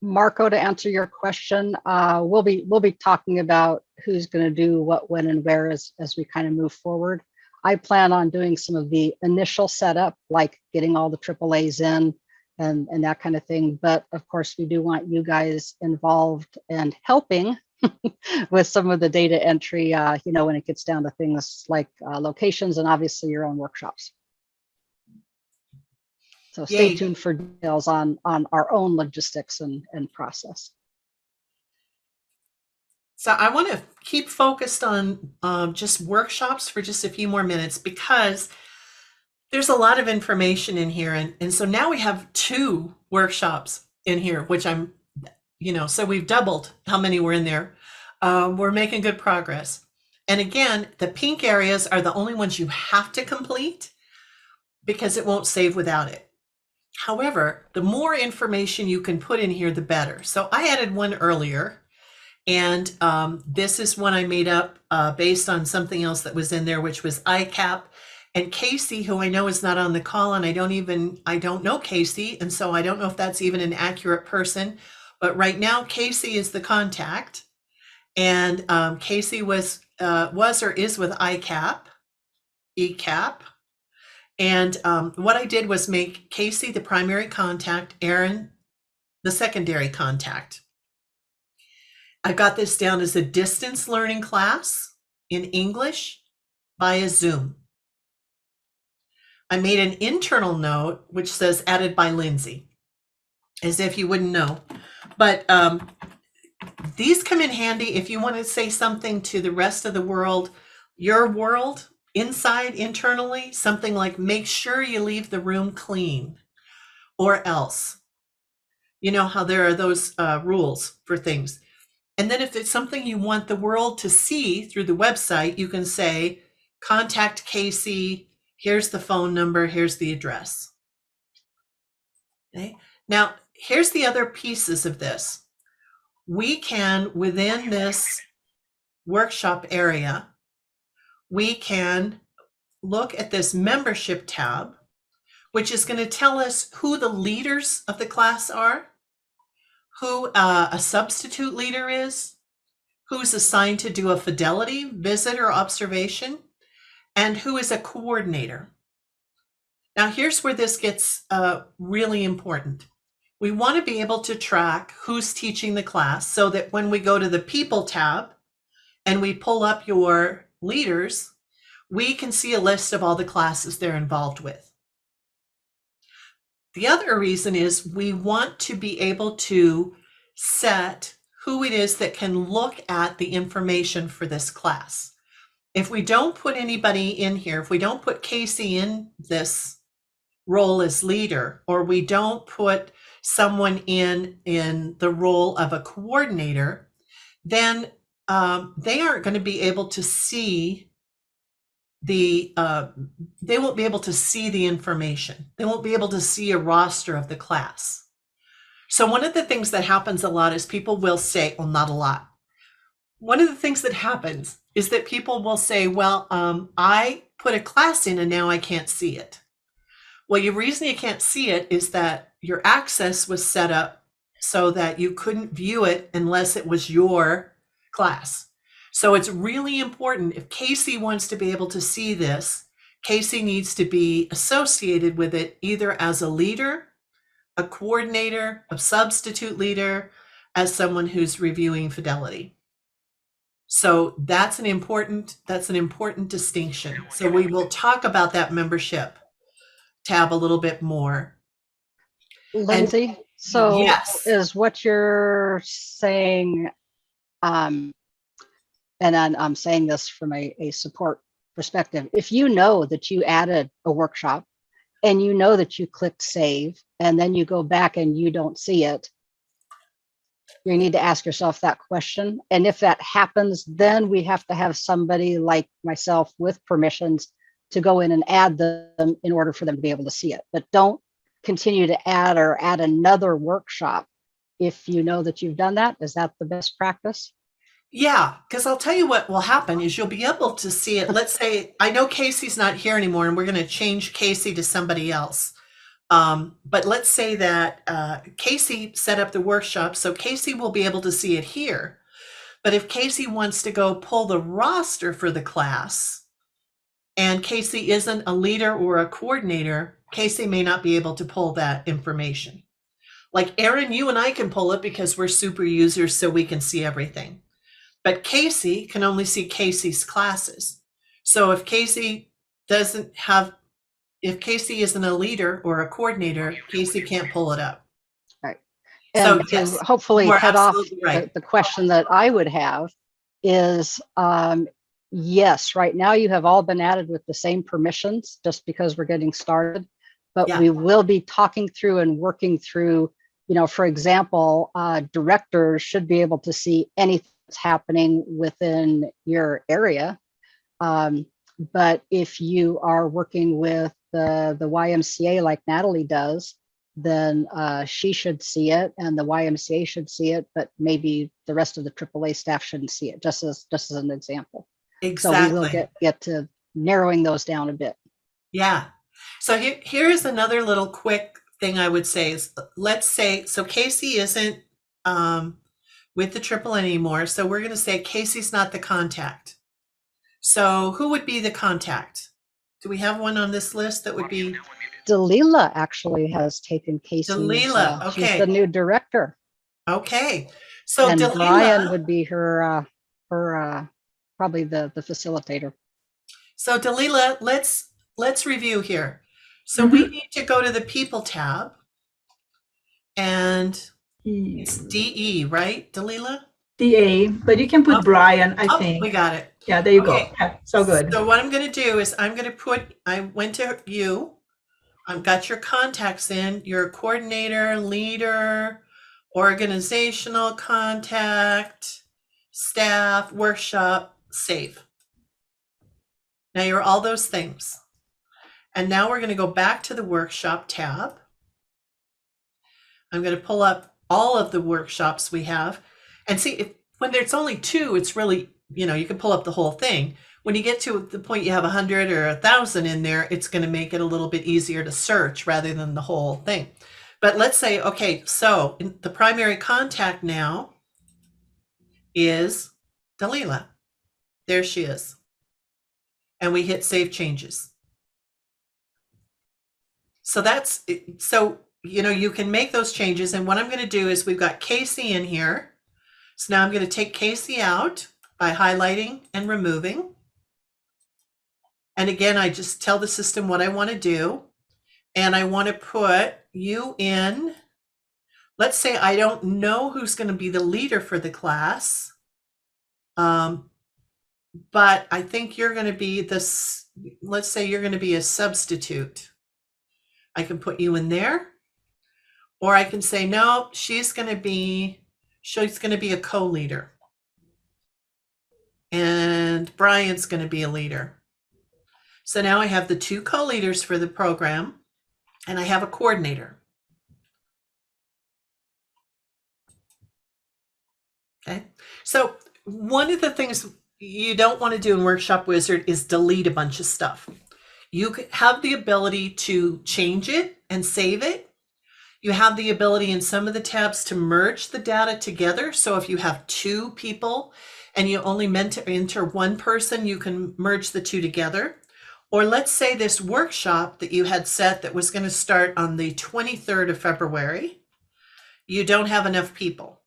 Marco, to answer your question, we'll be talking about who's going to do what, when, and where as we kind of move forward. I plan on doing some of the initial setup, like getting all the AAAs in and that kind of thing. But of course, we do want you guys involved and helping with some of the data entry, when it gets down to things like locations and obviously your own workshops. So stay Yay. tuned for details on our own logistics and process. So I want to keep focused on just workshops for just a few more minutes because there's a lot of information in here. And so now we have 2 workshops in here, which I'm, so we've doubled how many were in there. We're making good progress. And again, the pink areas are the only ones you have to complete because it won't save without it. However, the more information you can put in here, the better. So I added one earlier, and this is one I made up based on something else that was in there, which was ICAP. And Casey, who I know is not on the call, and I don't know Casey, and so I don't know if that's even an accurate person. But right now, Casey is the contact, and Casey was or is with ECAP. And what I did was make Casey the primary contact, Erin the secondary contact. I got this down as a distance learning class in English via Zoom. I made an internal note which says added by Lindsay, as if you wouldn't know. But these come in handy if you want to say something to the rest of the world, your world, inside, internally, something like make sure you leave the room clean or else. You know how there are those rules for things. And then if it's something you want the world to see through the website, you can say, contact Casey, here's the phone number, here's the address. Okay. Now, here's the other pieces of this. We can, within this workshop area, we can look at this membership tab, which is going to tell us who the leaders of the class are, who a substitute leader is, who's assigned to do a fidelity visit or observation, and who is a coordinator. Now, here's where this gets really important. We want to be able to track who's teaching the class so that when we go to the People tab and we pull up your leaders, we can see a list of all the classes they're involved with. The other reason is we want to be able to set who it is that can look at the information for this class. If we don't put anybody in here, if we don't put Casey in this role as leader, or we don't put someone in the role of a coordinator, then they aren't going to be able to see they won't be able to see the information. They won't be able to see a roster of the class. So one of the things that happens a lot is people will say, well, not a lot. One of the things that happens is that people will say, well, I put a class in and now I can't see it. Well, the reason you can't see it is that your access was set up so that you couldn't view it unless it was your class. So it's really important, if Casey wants to be able to see this, Casey needs to be associated with it either as a leader a coordinator, a substitute leader, as someone who's reviewing fidelity. So that's an important distinction. So we will talk about that membership tab a little bit more. Lindsay, so yes, is what you're saying, and I'm saying this from a support perspective. If you know that you added a workshop and you know that you clicked save and then you go back and you don't see it, you need to ask yourself that question. And if that happens, then we have to have somebody like myself with permissions to go in and add them in order for them to be able to see it. But don't continue to add or add another workshop if you know that you've done that. Is that the best practice? yeah, because I'll tell you what will happen is you'll be able to see it. Let's say, I know Casey's not here anymore and we're going to change Casey to somebody else. But let's say that Casey set up the workshop, so Casey will be able to see it here. But if Casey wants to go pull the roster for the class and Casey isn't a leader or a coordinator, Casey may not be able to pull that information. Like Erin, you and I can pull it because we're super users, so we can see everything. But Casey can only see Casey's classes. So if Casey isn't a leader or a coordinator, Casey can't pull it up. Right. So And yes, to hopefully you are head off absolutely right. the question that I would have is, yes, right now you have all been added with the same permissions just because we're getting started, but Yeah. we will be talking through and working through, for example, directors should be able to see anything that's happening within your area. But if you are working with the YMCA like Natalie does, then she should see it and the YMCA should see it, but maybe the rest of the AAA staff shouldn't see it, just as an example. Exactly. So we will get to narrowing those down a bit. Yeah. So here's another little quick thing I would say is, let's say, so Casey isn't with the AAA anymore. So we're going to say Casey's not the contact. So who would be the contact? Do we have one on this list that would be? Dalila actually has taken Casey's. Dalila, okay. She's the new director. Okay. So and Dalila, Brian would be her probably the facilitator. So Dalila, let's review here. So we need to go to the people tab, and it's DE, right, Dalila? DA, but you can put Brian, I think. We got it. Yeah, there you Okay. go. Yeah, so good. So what I'm going to do is I went to you. I've got your contacts in, your coordinator, leader, organizational contact, staff, workshop, save. Now you're all those things. And now we're going to go back to the workshop tab. I'm going to pull up all of the workshops we have and see when there's only 2, it's really, you can pull up the whole thing. When you get to the point you have 100 or 1,000 in there, it's going to make it a little bit easier to search rather than the whole thing. But let's say, okay, so the primary contact now is Dalila. There she is. And we hit save changes. So you can make those changes. And what I'm going to do is we've got Casey in here. So now I'm going to take Casey out by highlighting and removing. And again, I just tell the system what I want to do. And I want to put you in. Let's say I don't know who's going to be the leader for the class. But I think you're going to be this. Let's say you're going to be a substitute. I can put you in there. Or I can say, no, she's going to be a co-leader. And Brian's going to be a leader. So now I have the 2 co-leaders for the program, and I have a coordinator. Okay. So one of the things you don't want to do in Workshop Wizard is delete a bunch of stuff. You have the ability to change it and save it. You have the ability in some of the tabs to merge the data together. So if you have 2 people and you only meant to enter one person, you can merge the 2 together. Or let's say this workshop that you had set that was going to start on the 23rd of February, you don't have enough people.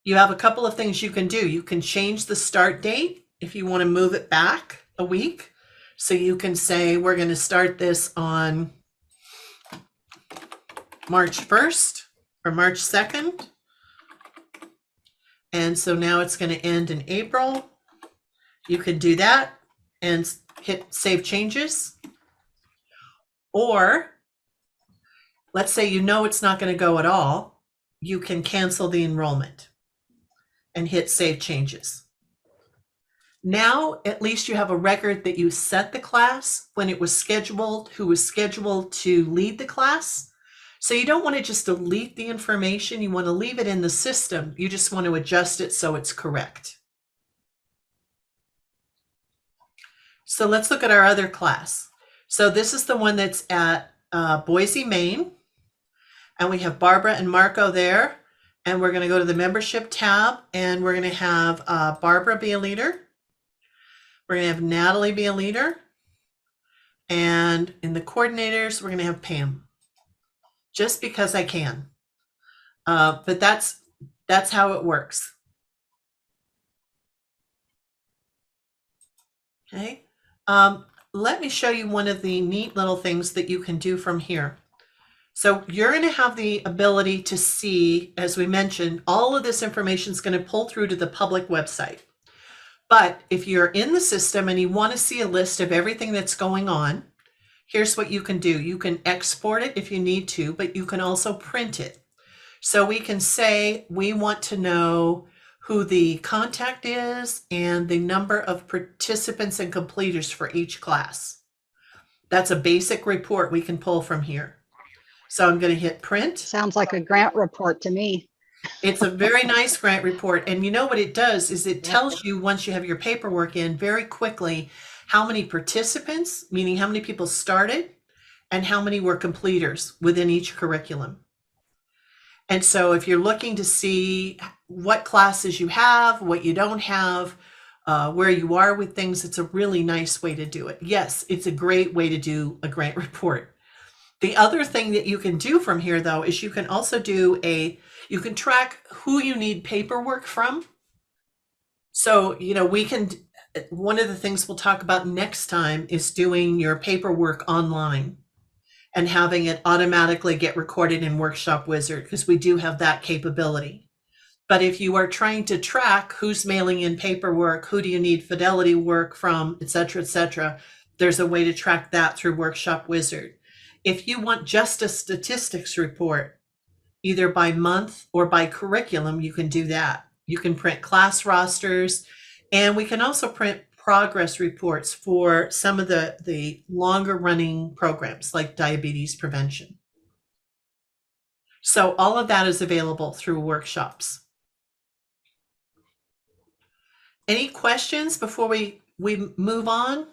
You have a couple of things you can do. You can change the start date if you want to move it back a week. So you can say, we're going to start this on March 1st or March 2nd. And so now it's going to end in April. You can do that and hit save changes. Or let's say you know it's not going to go at all. You can cancel the enrollment and hit save changes. Now, at least you have a record that you set the class, when it was scheduled, who was scheduled to lead the class. So you don't want to just delete the information. You want to leave it in the system. You just want to adjust it so it's correct. So let's look at our other class. So this is the one that's at Boise, Maine. And we have Barbara and Marco there. And we're going to go to the membership tab, and we're going to have Barbara be a leader. We're going to have Natalie be a leader. And in the coordinators, we're going to have Pam. Just because I can. But that's how it works. Okay. Let me show you one of the neat little things that you can do from here. So you're going to have the ability to see, as we mentioned, all of this information is going to pull through to the public website. But if you're in the system and you want to see a list of everything that's going on, here's what you can do. You can export it if you need to, but you can also print it. So we can say we want to know who the contact is and the number of participants and completers for each class. That's a basic report we can pull from here. So I'm going to hit print. Sounds like a grant report to me. It's a very nice grant report. And you know what it does is it tells you, once you have your paperwork in, very quickly how many participants, meaning how many people started, and how many were completers within each curriculum. And so if you're looking to see what classes you have, what you don't have, where you are with things, it's a really nice way to do it. Yes, it's a great way to do a grant report. The other thing that you can do from here, though, is you can also do you can track who you need paperwork from. So, one of the things we'll talk about next time is doing your paperwork online and having it automatically get recorded in Workshop Wizard, because we do have that capability. But if you are trying to track who's mailing in paperwork, who do you need fidelity work from, et cetera, there's a way to track that through Workshop Wizard. If you want just a statistics report, either by month or by curriculum, you can do that. You can print class rosters, and we can also print progress reports for some of the longer running programs like diabetes prevention. So all of that is available through workshops. Any questions before we move on?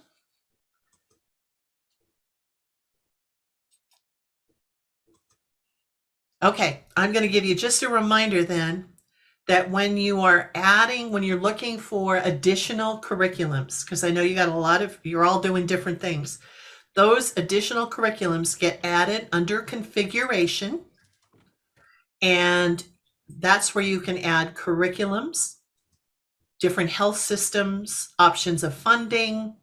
Okay, I'm going to give you just a reminder then that when you're looking for additional curriculums, because I know you're all doing different things, those additional curriculums get added under configuration, and that's where you can add curriculums, different health systems, options of funding.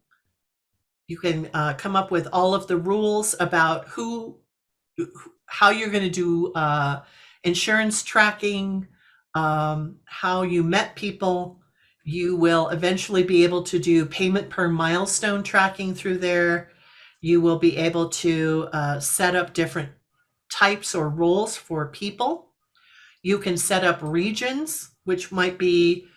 You can come up with all of the rules about how you're going to do insurance tracking, how you met people. You will eventually be able to do payment per milestone tracking through there. You will be able to set up different types or roles for people. You can set up regions, which might be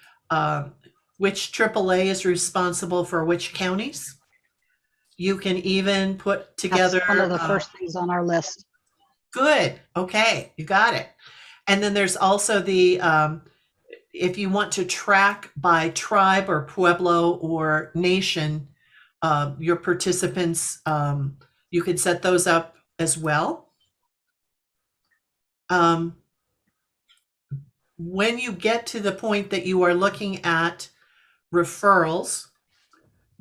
which AAA is responsible for which counties. You can even put together— That's one of the first things on our list. Good. Okay, you got it. And then there's also if you want to track by tribe or pueblo or nation, your participants, you can set those up as well. When you get to the point that you are looking at referrals,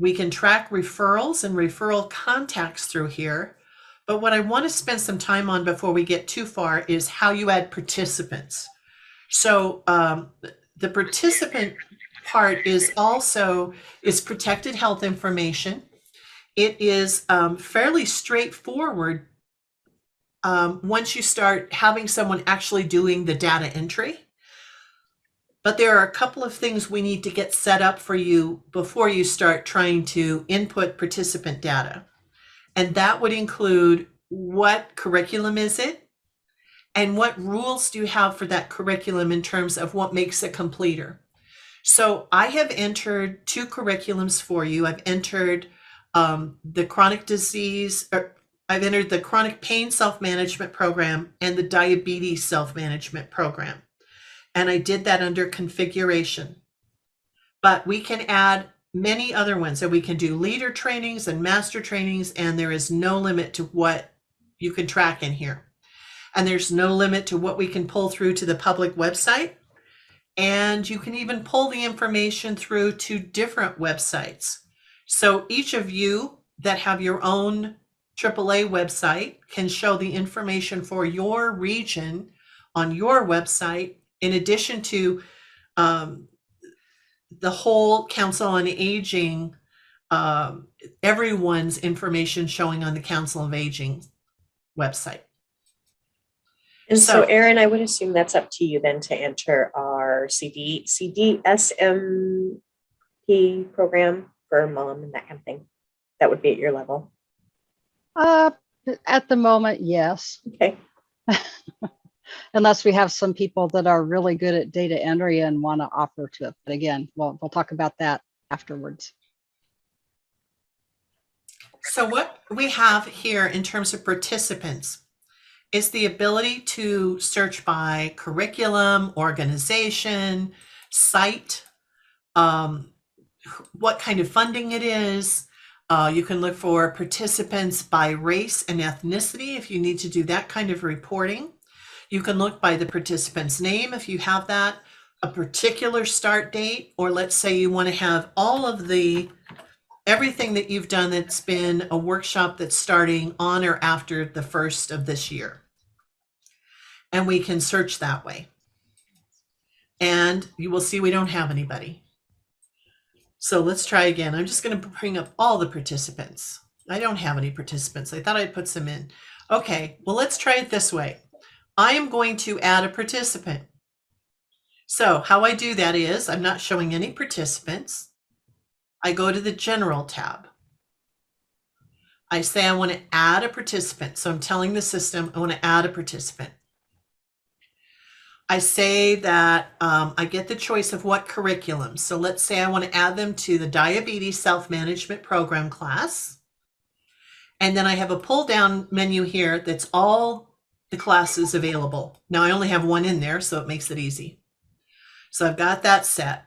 We can track referrals and referral contacts through here. But what I want to spend some time on before we get too far is how you add participants. So the participant part is protected health information. It is fairly straightforward once you start having someone actually doing the data entry. But there are a couple of things we need to get set up for you before you start trying to input participant data. And that would include what curriculum is it? And what rules do you have for that curriculum in terms of what makes a completer? So I have entered 2 curriculums for you. I've entered the chronic pain self-management program and the diabetes self-management program. And I did that under configuration. But we can add many other ones. So we can do leader trainings and master trainings, and there is no limit to what you can track in here. And there's no limit to what we can pull through to the public website. And you can even pull the information through to different websites. So each of you that have your own AAA website can show the information for your region on your website, in addition to the whole Council on Aging, everyone's information showing on the Council of Aging website. And so, Erin, I would assume that's up to you then to enter our CDSMP program for mom and that kind of thing. That would be at your level. At the moment, yes. Okay. Unless we have some people that are really good at data entry and want to offer to it. But again, we'll talk about that afterwards. So what we have here in terms of participants is the ability to search by curriculum, organization, site, what kind of funding it is. You can look for participants by race and ethnicity if you need to do that kind of reporting. You can look by the participant's name if you have that, a particular start date, or let's say you want to have all of everything that you've done that's been a workshop that's starting on or after the 1st of this year. And we can search that way. And you will see we don't have anybody. So let's try again. I'm just going to bring up all the participants. I don't have any participants. I thought I'd put some in. Okay, well, let's try it this way. I am going to add a participant. So how I do that is I'm not showing any participants. I go to the General tab. I say I want to add a participant. So I'm telling the system I want to add a participant. I say that I get the choice of what curriculum. So let's say I want to add them to the Diabetes Self-Management Program class. And then I have a pull-down menu here that's all the classes available. Now I only have one in there, so it makes it easy. So I've got that set.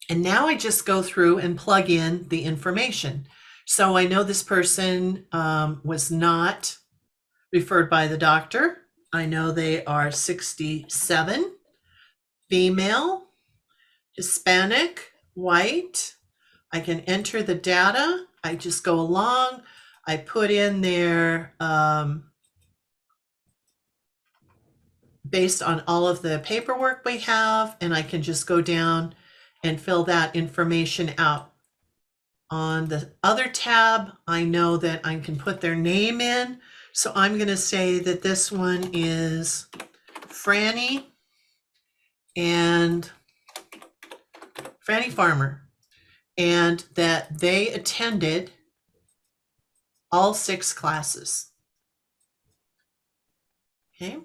And now I just go through and plug in the information. So I know this person was not referred by the doctor. I know they are 67, female, Hispanic, white. I can enter the data. I just go along. I put in there based on all of the paperwork we have, and I can just go down and fill that information out. On the other tab, I know that I can put their name in. So I'm going to say that this one is Franny Farmer, and that they attended all 6 classes. Okay.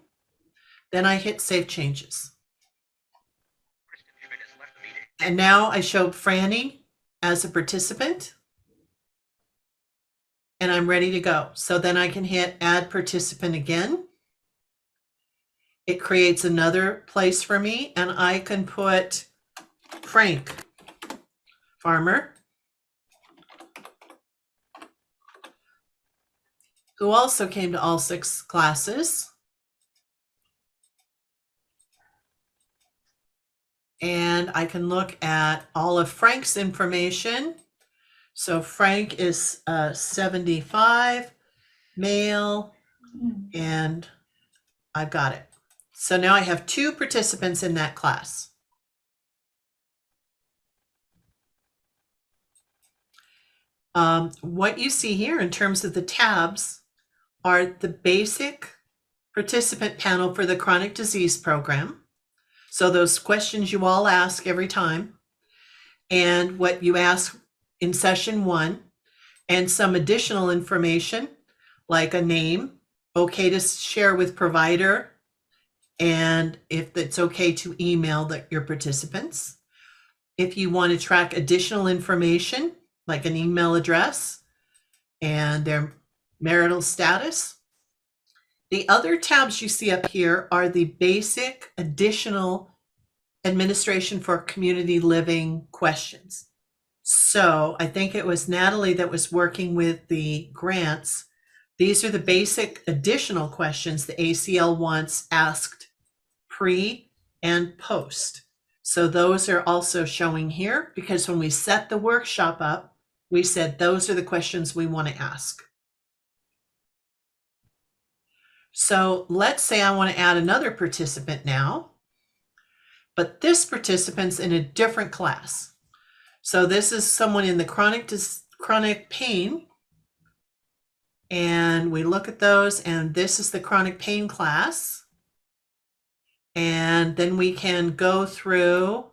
Then I hit Save Changes. And now I show Franny as a participant. And I'm ready to go. So then I can hit Add Participant again. It creates another place for me, and I can put Frank Farmer, who also came to all 6 classes. And I can look at all of Frank's information. So Frank is 75, male, and I've got it. So now I have 2 participants in that class. What you see here in terms of the tabs are the basic participant panel for the chronic disease program. So those questions you all ask every time, and what you ask in session 1, and some additional information like a name, okay to share with provider, and if it's okay to email your participants. If you want to track additional information like an email address and their marital status. The other tabs you see up here are the basic additional administration for community living questions. So I think it was Natalie that was working with the grants. These are the basic additional questions the ACL wants asked pre and post. So those are also showing here because when we set the workshop up, we said those are the questions we want to ask. So let's say I want to add another participant now, but this participant's in a different class. So this is someone in the chronic pain, and we look at those, and this is the chronic pain class. And then we can go through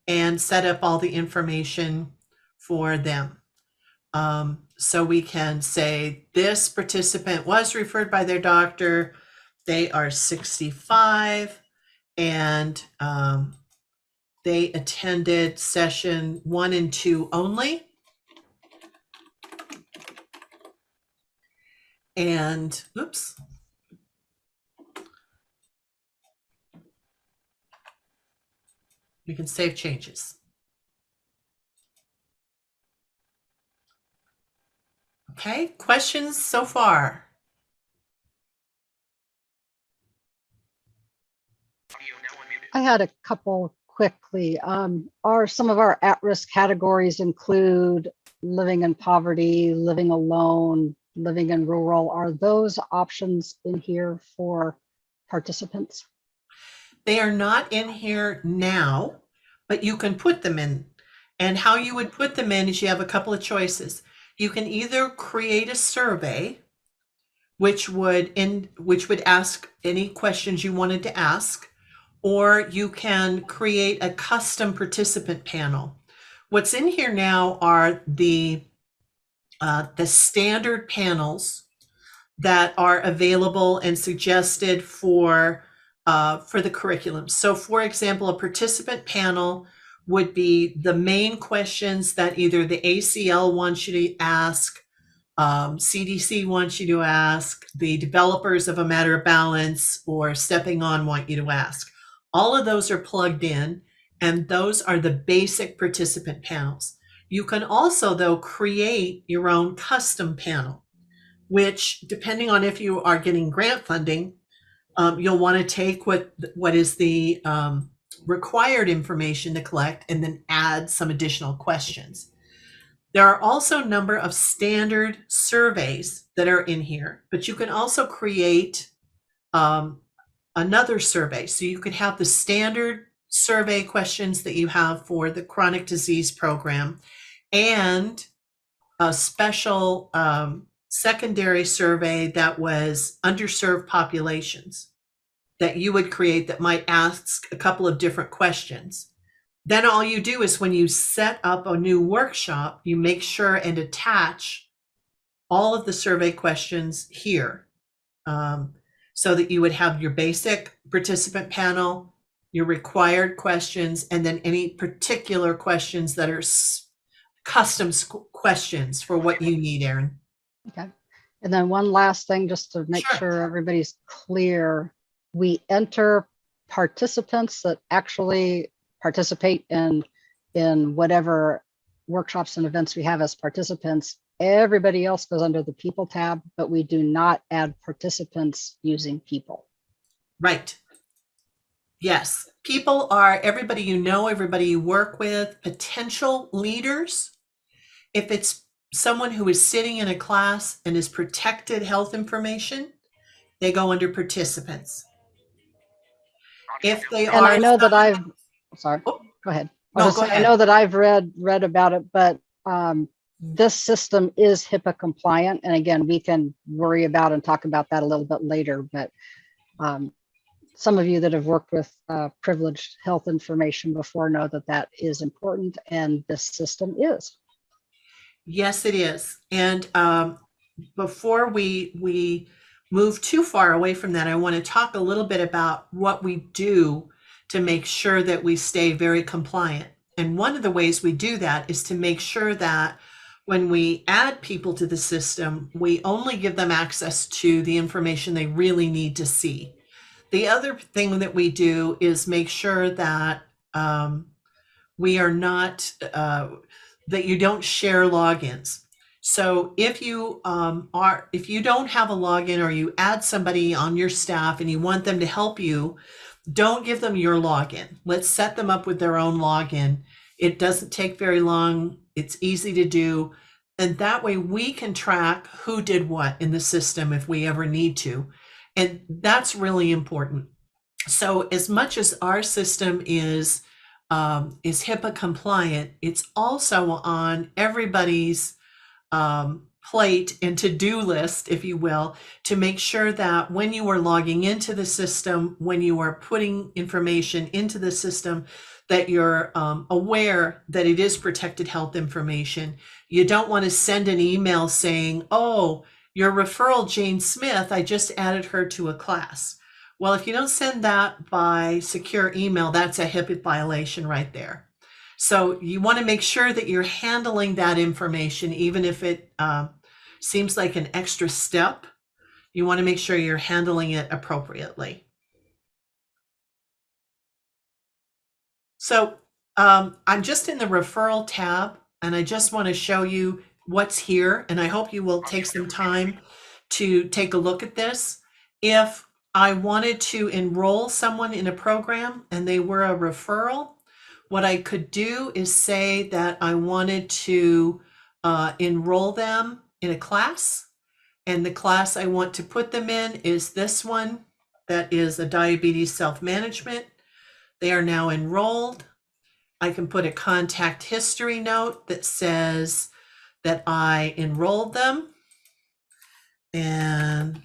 and set up all the information for them. So we can say this participant was referred by their doctor. They are 65 and they attended session 1 and 2 only. And oops. We can save changes. Okay, questions so far? I had a couple quickly. Are some of our at-risk categories include living in poverty, living alone, living in rural? Are those options in here for participants? They are not in here now, but you can put them in. And how you would put them in is you have a couple of choices. You can either create a survey, which would ask any questions you wanted to ask, or you can create a custom participant panel. What's in here now are the standard panels that are available and suggested for the curriculum. So for example, a participant panel would be the main questions that either the ACL wants you to ask, CDC wants you to ask, the developers of A Matter of Balance or Stepping On want you to ask. All of those are plugged in, and those are the basic participant panels. You can also, though, create your own custom panel, which, depending on if you are getting grant funding, you'll want to take what is the required information to collect and then add some additional questions. There are also a number of standard surveys that are in here, but you can also create another survey. So you could have the standard survey questions that you have for the chronic disease program and a special secondary survey that was underserved populations that you would create that might ask a couple of different questions. Then all you do is when you set up a new workshop, you make sure and attach all of the survey questions here so that you would have your basic participant panel, your required questions, and then any particular questions that are custom questions for what you need, Erin. Okay. And then one last thing, just to make sure everybody's clear. We enter participants that actually participate in whatever workshops and events we have as participants. Everybody else goes under the people tab, but we do not add participants using people. Right. Yes. People are everybody you know, everybody you work with, potential leaders. If it's someone who is sitting in a class and is protected health information, they go under participants. If they And I are know that someone, sorry, oh, go ahead. no, go I ahead. know that I've read about it, but this system is HIPAA compliant. And again, we can worry about and talk about that a little bit later. But some of you that have worked with privileged health information before know that that is important, and this system is. Yes, it is. And before we move too far away from that, I want to talk a little bit about what we do to make sure that we stay very compliant. And one of the ways we do that is to make sure that when we add people to the system, we only give them access to the information they really need to see. The other thing that we do is make sure that we are not, that you don't share logins. So if you if you don't have a login, or you add somebody on your staff and you want them to help you, don't give them your login. Let's set them up with their own login. It doesn't take very long. It's easy to do. And that way we can track who did what in the system if we ever need to. And that's really important. So as much as our system is HIPAA compliant, it's also on everybody's plate and to-do list, if you will, to make sure that when you are logging into the system, when you are putting information into the system, that you're aware that it is protected health information. You don't want to send an email saying, oh, your referral, Jane Smith, I just added her to a class. Well, if you don't send that by secure email, that's a HIPAA violation right there. So you want to make sure that you're handling that information, even if it seems like an extra step. You want to make sure you're handling it appropriately. So I'm just in the referral tab, and I just want to show you what's here, and I hope you will take some time to take a look at this. If I wanted to enroll someone in a program and they were a referral, what I could do is say that I wanted to enroll them in a class, and the class I want to put them in is this one, that is a diabetes self-management. They are now enrolled. I can put a contact history note that says that I enrolled them, and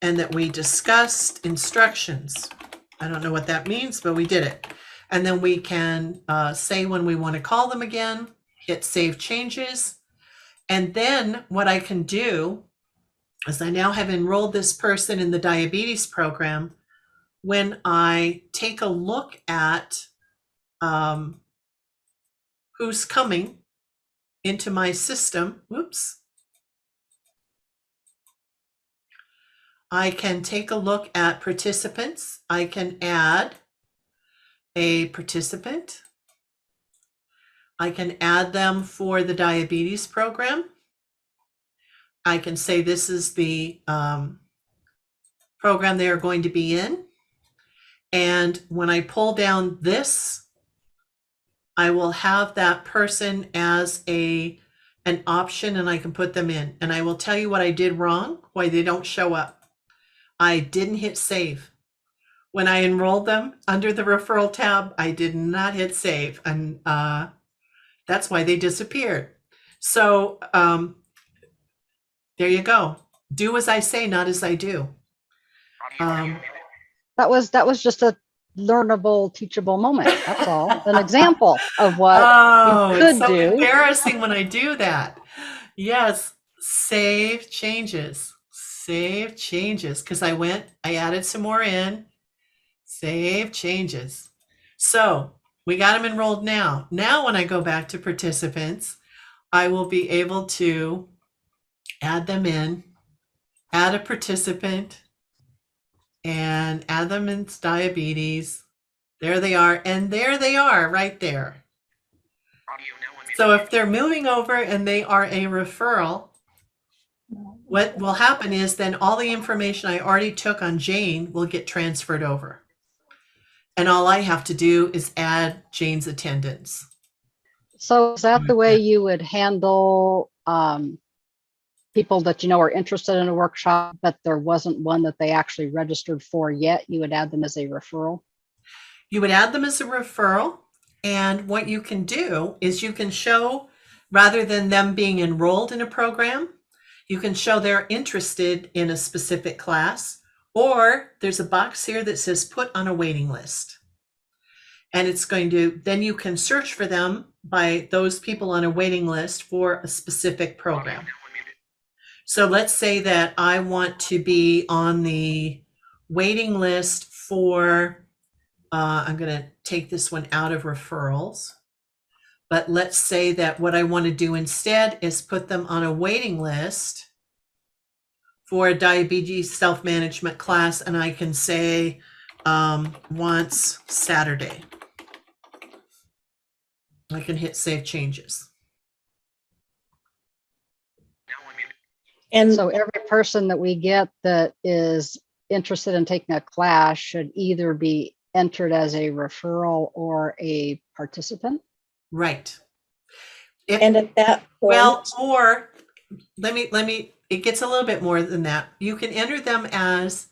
that we discussed instructions. I don't know what that means, but we did it. And then we can say when we want to call them again, hit save changes. And then what I can do is I now have enrolled this person in the diabetes program. When I take a look at who's coming into my system, whoops, I can take a look at participants. I can add a participant. I can add them for the diabetes program. I can say this is the program they are going to be in. And when I pull down this, I will have that person as an option, and I can put them in. And I will tell you what I did wrong, why they don't show up. I didn't hit save. When I enrolled them under the referral tab, I did not hit save, and that's why they disappeared. So there you go. Do as I say, not as I do. That was just a learnable, teachable moment. That's all. An example of what you could it's so do. embarrassing when I do that. Yes, save changes. Save changes, because I added some more in. Save changes. So we got them enrolled now. Now when I go back to participants, I will be able to add them in, add a participant, and add them in diabetes. There they are, and there they are right there. So if they're moving over and they are a referral, what will happen is then all the information I already took on Jane will get transferred over. And all I have to do is add Jane's attendance. So is that the way you would handle people that you know are interested in a workshop, but there wasn't one that they actually registered for yet? You would add them as a referral? You would add them as a referral. And what you can do is you can show, rather than them being enrolled in a program, you can show they're interested in a specific class, or there's a box here that says put on a waiting list. And it's going to, then you can search for them by those people on a waiting list for a specific program. So let's say that I want to be on the waiting list for, I'm going to take this one out of referrals. But let's say that what I want to do instead is put them on a waiting list for a diabetes self-management class. And I can say wants Saturday. I can hit save changes. And So every person that we get that is interested in taking a class should either be entered as a referral or a participant? Right. and at that point, Well, or let me, it gets a little bit more than that. You can enter them as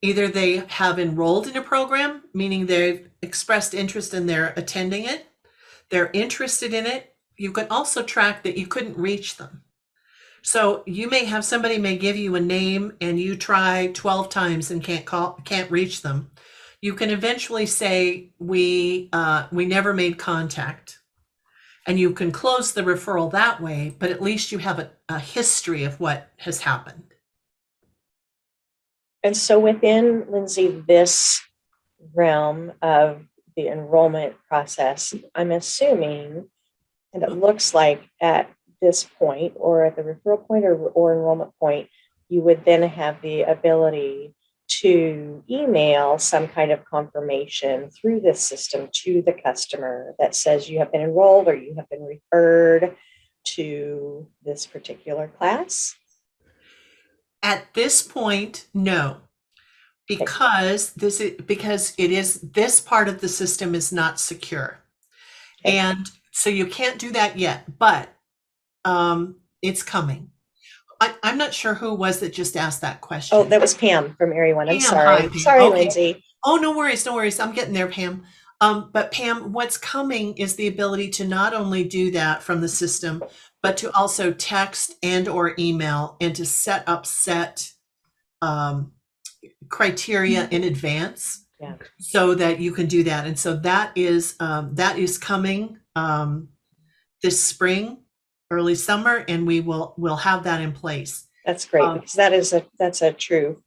either they have enrolled in a program, meaning they've expressed interest and they're attending it. They're interested in it. You can also track that you couldn't reach them. So you may have somebody may give you a name and you try 12 times and can't reach them. You can eventually say we never made contact, and you can close the referral that way, but at least you have a history of what has happened. and so within, Lindsay, this realm of the enrollment process, I'm assuming, and it looks like at this point or at the referral point or enrollment point, you would then have the ability to email some kind of confirmation through this system to the customer that says you have been enrolled or you have been referred to this particular class. At this point, no, because this part of the system is not secure. Okay. And so you can't do that yet, but it's coming. I'm not sure who it was that just asked that question. Oh, that was Pam from Area One. I'm Pam, sorry. hi, Pam. Sorry, Okay. Lindsay. Oh, no worries, no worries. I'm getting there, Pam. But Pam, what's coming is the ability to not only do that from the system, but to also text and or email and to set up criteria in advance, Yeah. so that you can do that. And so that is coming this spring, early summer, and we'll have that in place. That's great, because that's a true,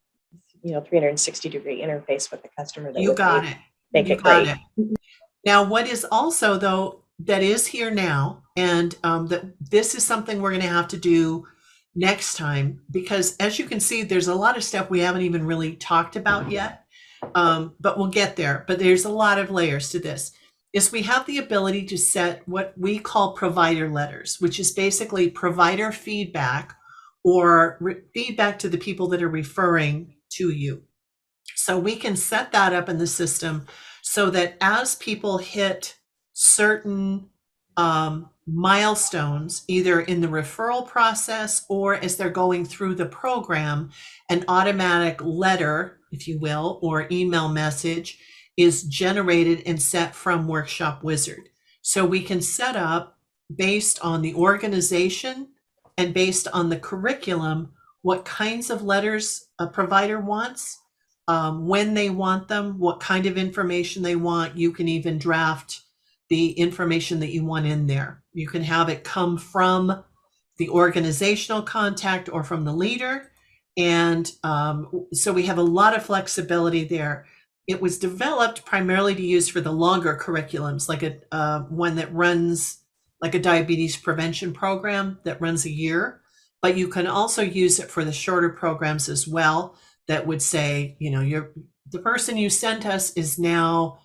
360-degree interface with the customer. That You would got make- it. Make You it got great. it. Now, what is also though that is here now, and that this is something we're going to have to do next time, because as you can see, there's a lot of stuff we haven't even really talked about yet, but we'll get there. But there's a lot of layers to this. Is we have the ability to set what we call provider letters, which is basically provider feedback or feedback to the people that are referring to you. So we can set that up in the system so that as people hit certain milestones, either in the referral process or as they're going through the program, an automatic letter, if you will, or email message is generated and set from Workshop Wizard. So we can set up based on the organization and based on the curriculum, what kinds of letters a provider wants, when they want them, what kind of information they want. You can even draft the information that you want in there. You can have it come from the organizational contact or from the leader. And so we have a lot of flexibility there. It was developed primarily to use for the longer curriculums, like one that runs like a diabetes prevention program that runs a year, but you can also use it for the shorter programs as well. That would say, the person you sent us has now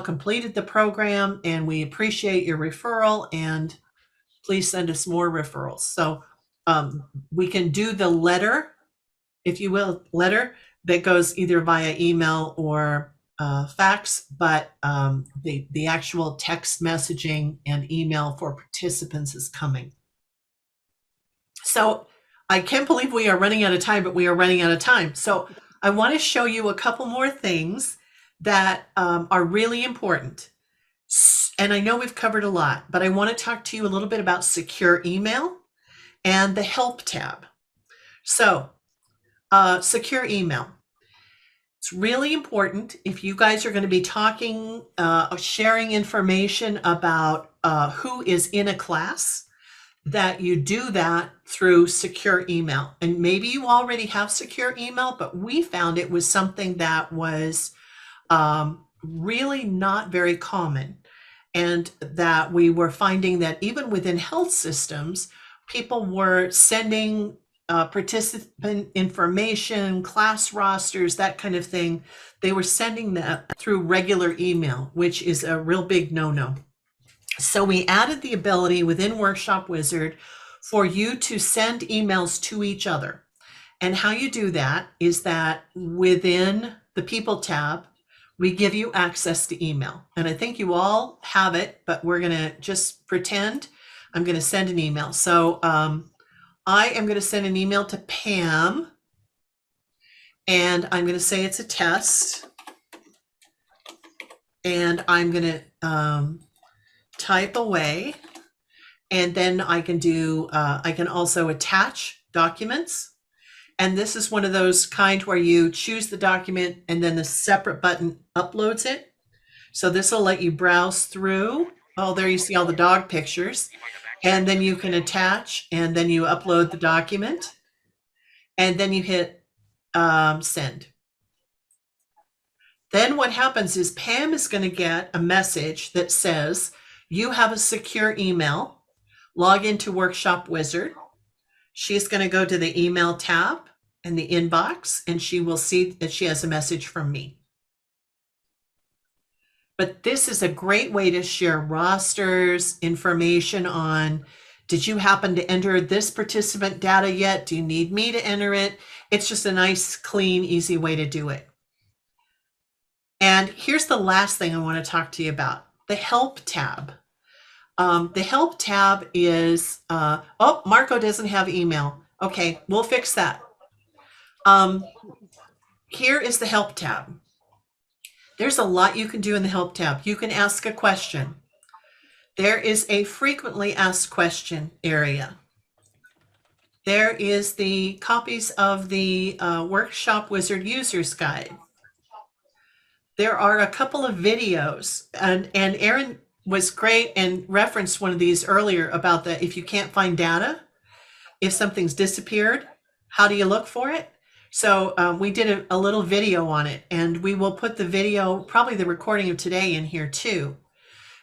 completed the program, and we appreciate your referral, and please send us more referrals. So we can do the letter, if you will, letter that goes either via email or fax, but the actual text messaging and email for participants is coming. So I can't believe we are running out of time, but we are running out of time. So I want to show you a couple more things that are really important. And I know we've covered a lot, but I want to talk to you a little bit about secure email and the help tab. So secure email. It's really important if you guys are going to be talking, sharing information about who is in a class, that you do that through secure email. And maybe you already have secure email, but we found it was something that was really not very common. And that we were finding that even within health systems, people were sending participant information, class rosters, that kind of thing. They were sending that through regular email, which is a real big no-no. So we added the ability within Workshop Wizard for you to send emails to each other. And how you do that is that within the People tab, we give you access to email. And I think you all have it, but we're going to just pretend I'm going to send an email. So I am going to send an email to Pam, and I'm going to say it's a test. And I'm going to type away, and then I can do, I can also attach documents. And this is one of those kind where you choose the document and then the separate button uploads it. So this will let you browse through. Oh, there you see all the dog pictures. And then you can attach, and then you upload the document, and then you hit send. Then what happens is Pam is going to get a message that says, you have a secure email, log into Workshop Wizard. She's going to go to the email tab and the inbox, and she will see that she has a message from me. But this is a great way to share rosters, information on, did you happen to enter this participant data yet? Do you need me to enter it? It's just a nice, clean, easy way to do it. And here's the last thing I want to talk to you about, the Help tab. The Help tab is, oh, Marco doesn't have email. Okay, we'll fix that. Here is the Help tab. There's a lot you can do in the Help tab. You can ask a question. There is a frequently asked question area. There is the copies of the Workshop Wizard User's Guide. There are a couple of videos, and Erin was great and referenced one of these earlier about that if you can't find data, if something's disappeared, how do you look for it? So we did a little video on it, and we will put the video, probably the recording of today, in here too.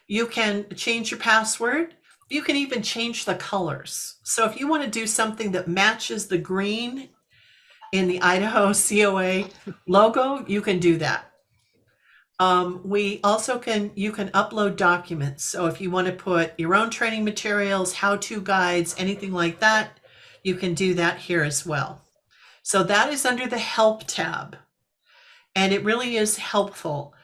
You can change your password. You can even change the colors. So if you want to do something that matches the green in the Idaho COA logo, you can do that. We also you can upload documents. So if you want to put your own training materials, how-to guides, anything like that, you can do that here as well. So that is under the Help tab, and it really is helpful.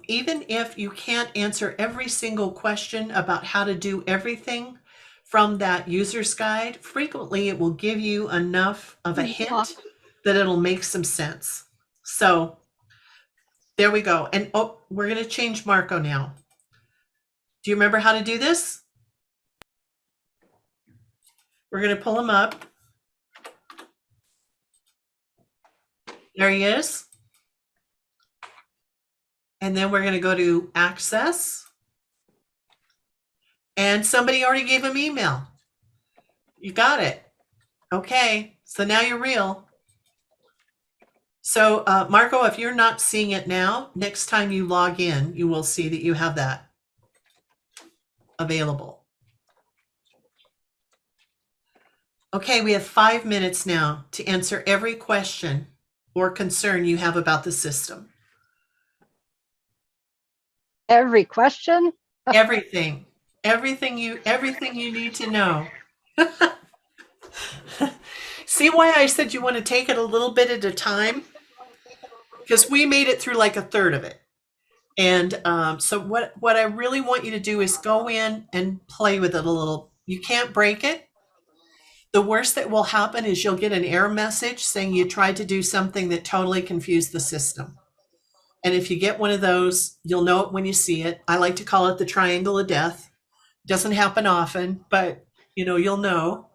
Even if you can't answer every single question about how to do everything from that user's guide, frequently it will give you enough of a hint that it'll make some sense. So there we go. And oh, we're going to change Marco now. Do you remember how to do this? We're going to pull him up. There he is. And then we're going to go to access. And somebody already gave him email. You got it. Okay, so now you're real. So Marco, if you're not seeing it now, next time you log in, you will see that you have that available. Okay, we have 5 minutes now to answer every question or concern you have about the system. Every question? Everything you need to know. See why I said you want to take it a little bit at a time? because we made it through like a third of it. And so what I really want you to do is go in and play with it a little. You can't break it. The worst that will happen is you'll get an error message saying you tried to do something that totally confused the system. And if you get one of those, you'll know it when you see it. I like to call it the triangle of death. Doesn't happen often, but you'll know.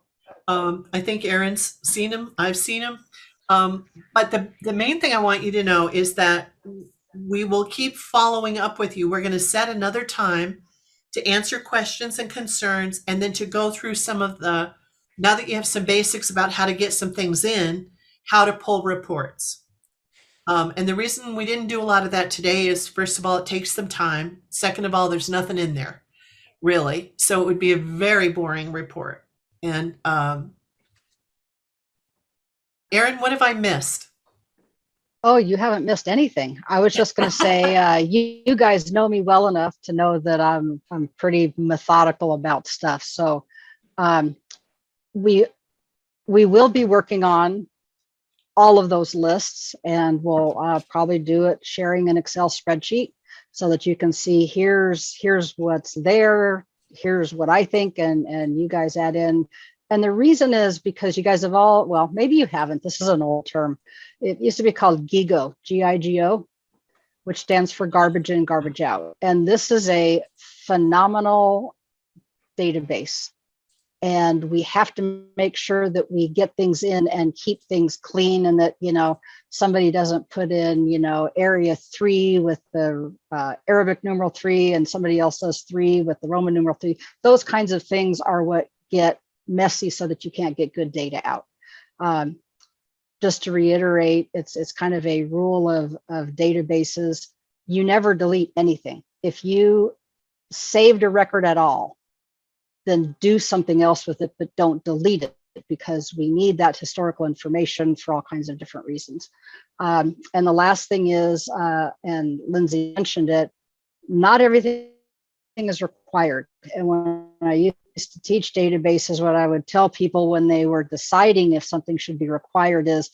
I think Aaron's seen him. I've seen him. But the main thing I want you to know is that we will keep following up with you. We're going to set another time to answer questions and concerns, and then to go through some of the, now that you have some basics about how to get some things in, how to pull reports. And the reason we didn't do a lot of that today is, first of all, it takes some time. Second of all, there's nothing in there, really. So it would be a very boring report. And Aaron, what have I missed? Oh, you haven't missed anything. I was just going to say, you guys know me well enough to know that I'm pretty methodical about stuff. So we will be working on all of those lists, and we'll probably do it sharing an Excel spreadsheet so that you can see here's what's there, here's what I think, and you guys add in. And the reason is because you guys have all, well, maybe you haven't, this is an old term. It used to be called GIGO, G-I-G-O, which stands for garbage in, garbage out. And this is a phenomenal database. And we have to make sure that we get things in and keep things clean, and that, somebody doesn't put in, area 3 with the Arabic numeral 3, and somebody else does 3 with the Roman numeral 3. Those kinds of things are what get messy so that you can't get good data out. Just to reiterate, it's kind of a rule of databases. You never delete anything. If you saved a record at all, then do something else with it, but don't delete it, because we need that historical information for all kinds of different reasons. And the last thing is, and Lindsay mentioned it, not everything is required. And when I used to teach databases, what I would tell people when they were deciding if something should be required is,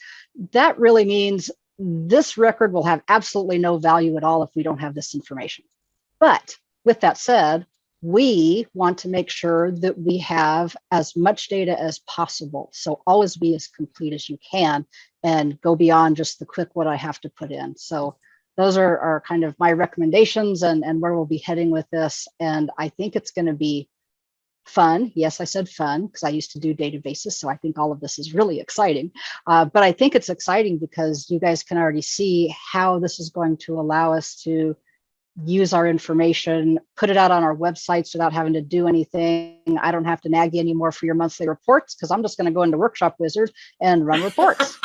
that really means this record will have absolutely no value at all if we don't have this information. But with that said, we want to make sure that we have as much data as possible. So always be as complete as you can and go beyond just the quick what I have to put in. So those are kind of my recommendations and where we'll be heading with this. And I think it's going to be fun. Yes, I said fun because I used to do databases. So I think all of this is really exciting. But I think it's exciting because you guys can already see how this is going to allow us to use our information, put it out on our websites without having to do anything. I don't have to nag you anymore for your monthly reports because I'm just going to go into Workshop Wizard and run reports.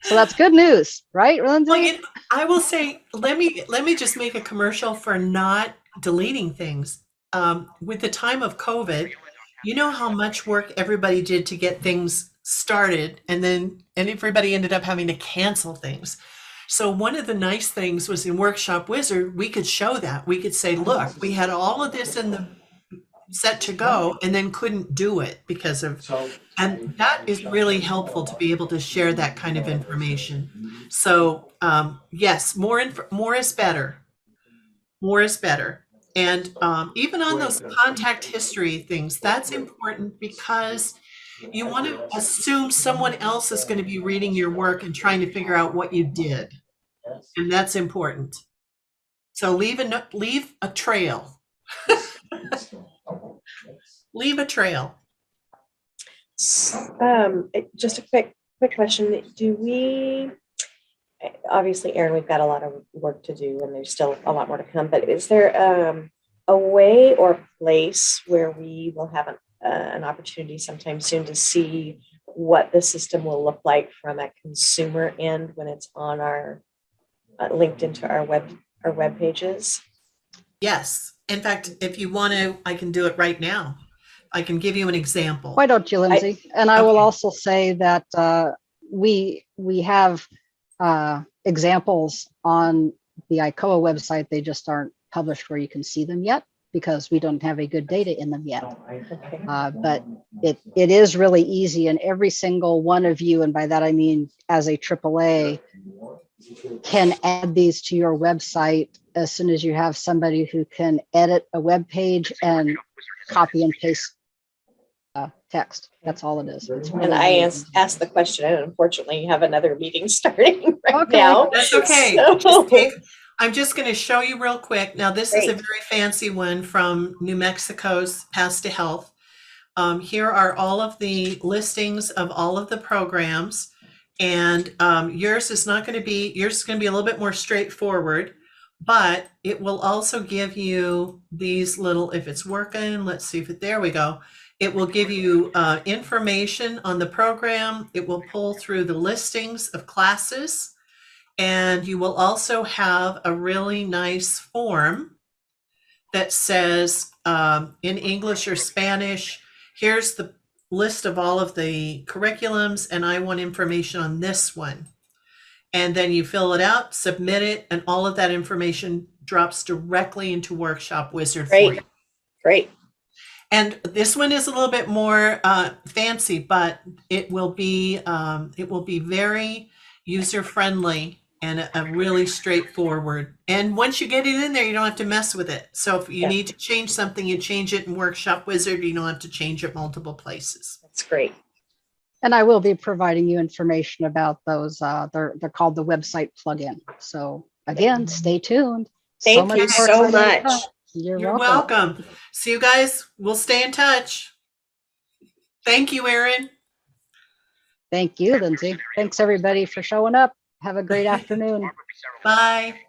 So that's good news, right, Lindsay? Well, I will say, let me just make a commercial for not deleting things. With the time of COVID, you know how much work everybody did to get things started, and everybody ended up having to cancel things. So one of the nice things was in Workshop Wizard, we could show that. We could say, look, we had all of this in the set to go and then couldn't do it because of, and that is really helpful to be able to share that kind of information. So yes, more is better. More is better. And even on those contact history things, that's important because you want to assume someone else is going to be reading your work and trying to figure out what you did. And that's important. So leave a trail. Leave a trail. Just a quick question. Do we, obviously, Aaron, we've got a lot of work to do and there's still a lot more to come, but is there a way or place where we will have an opportunity sometime soon to see what the system will look like from a consumer end when it's on our linked into our web pages? Yes. In fact, if you want to, I can do it right now. I can give you an example. Why don't you, Lindsay? I will also say that we have examples on the COA website. They just aren't published where you can see them yet because we don't have a good data in them yet. Okay. But it is really easy, and every single one of you, and by that I mean as a AAA, can add these to your website as soon as you have somebody who can edit a web page and copy and paste text. That's all it is. It's And really, I really easy. asked the question, and unfortunately, you have another meeting starting right Okay. now. That's okay. So- I'm just going to show you real quick. Now, this is a Great. very fancy one from New Mexico's Pass to Health. Here are all of the listings of all of the programs, and yours is going to be a little bit more straightforward, but it will also give you these little, if it's working, let's see if there we go. It will give you information on the program. It will pull through the listings of classes, and you will also have a really nice form that says in English or Spanish, here's the list of all of the curriculums, and I want information on this one. And then you fill it out, submit it, and all of that information drops directly into Workshop Wizard for Great. you. Great. And this one is a little bit more fancy, but it will be very user friendly and a really straightforward. And once you get it in there, you don't have to mess with it. So if you Yeah. need to change something, you change it in Workshop Wizard. You don't have to change it multiple places. That's great. And I will be providing you information about those. They're called the website plugin. So again, stay tuned. Thank much you more so exciting to much. come. You're You're welcome. welcome. See you guys. We'll stay in touch. Thank you, Erin. Thank you, Lindsay. Thanks everybody for showing up. Have a great afternoon. Bye.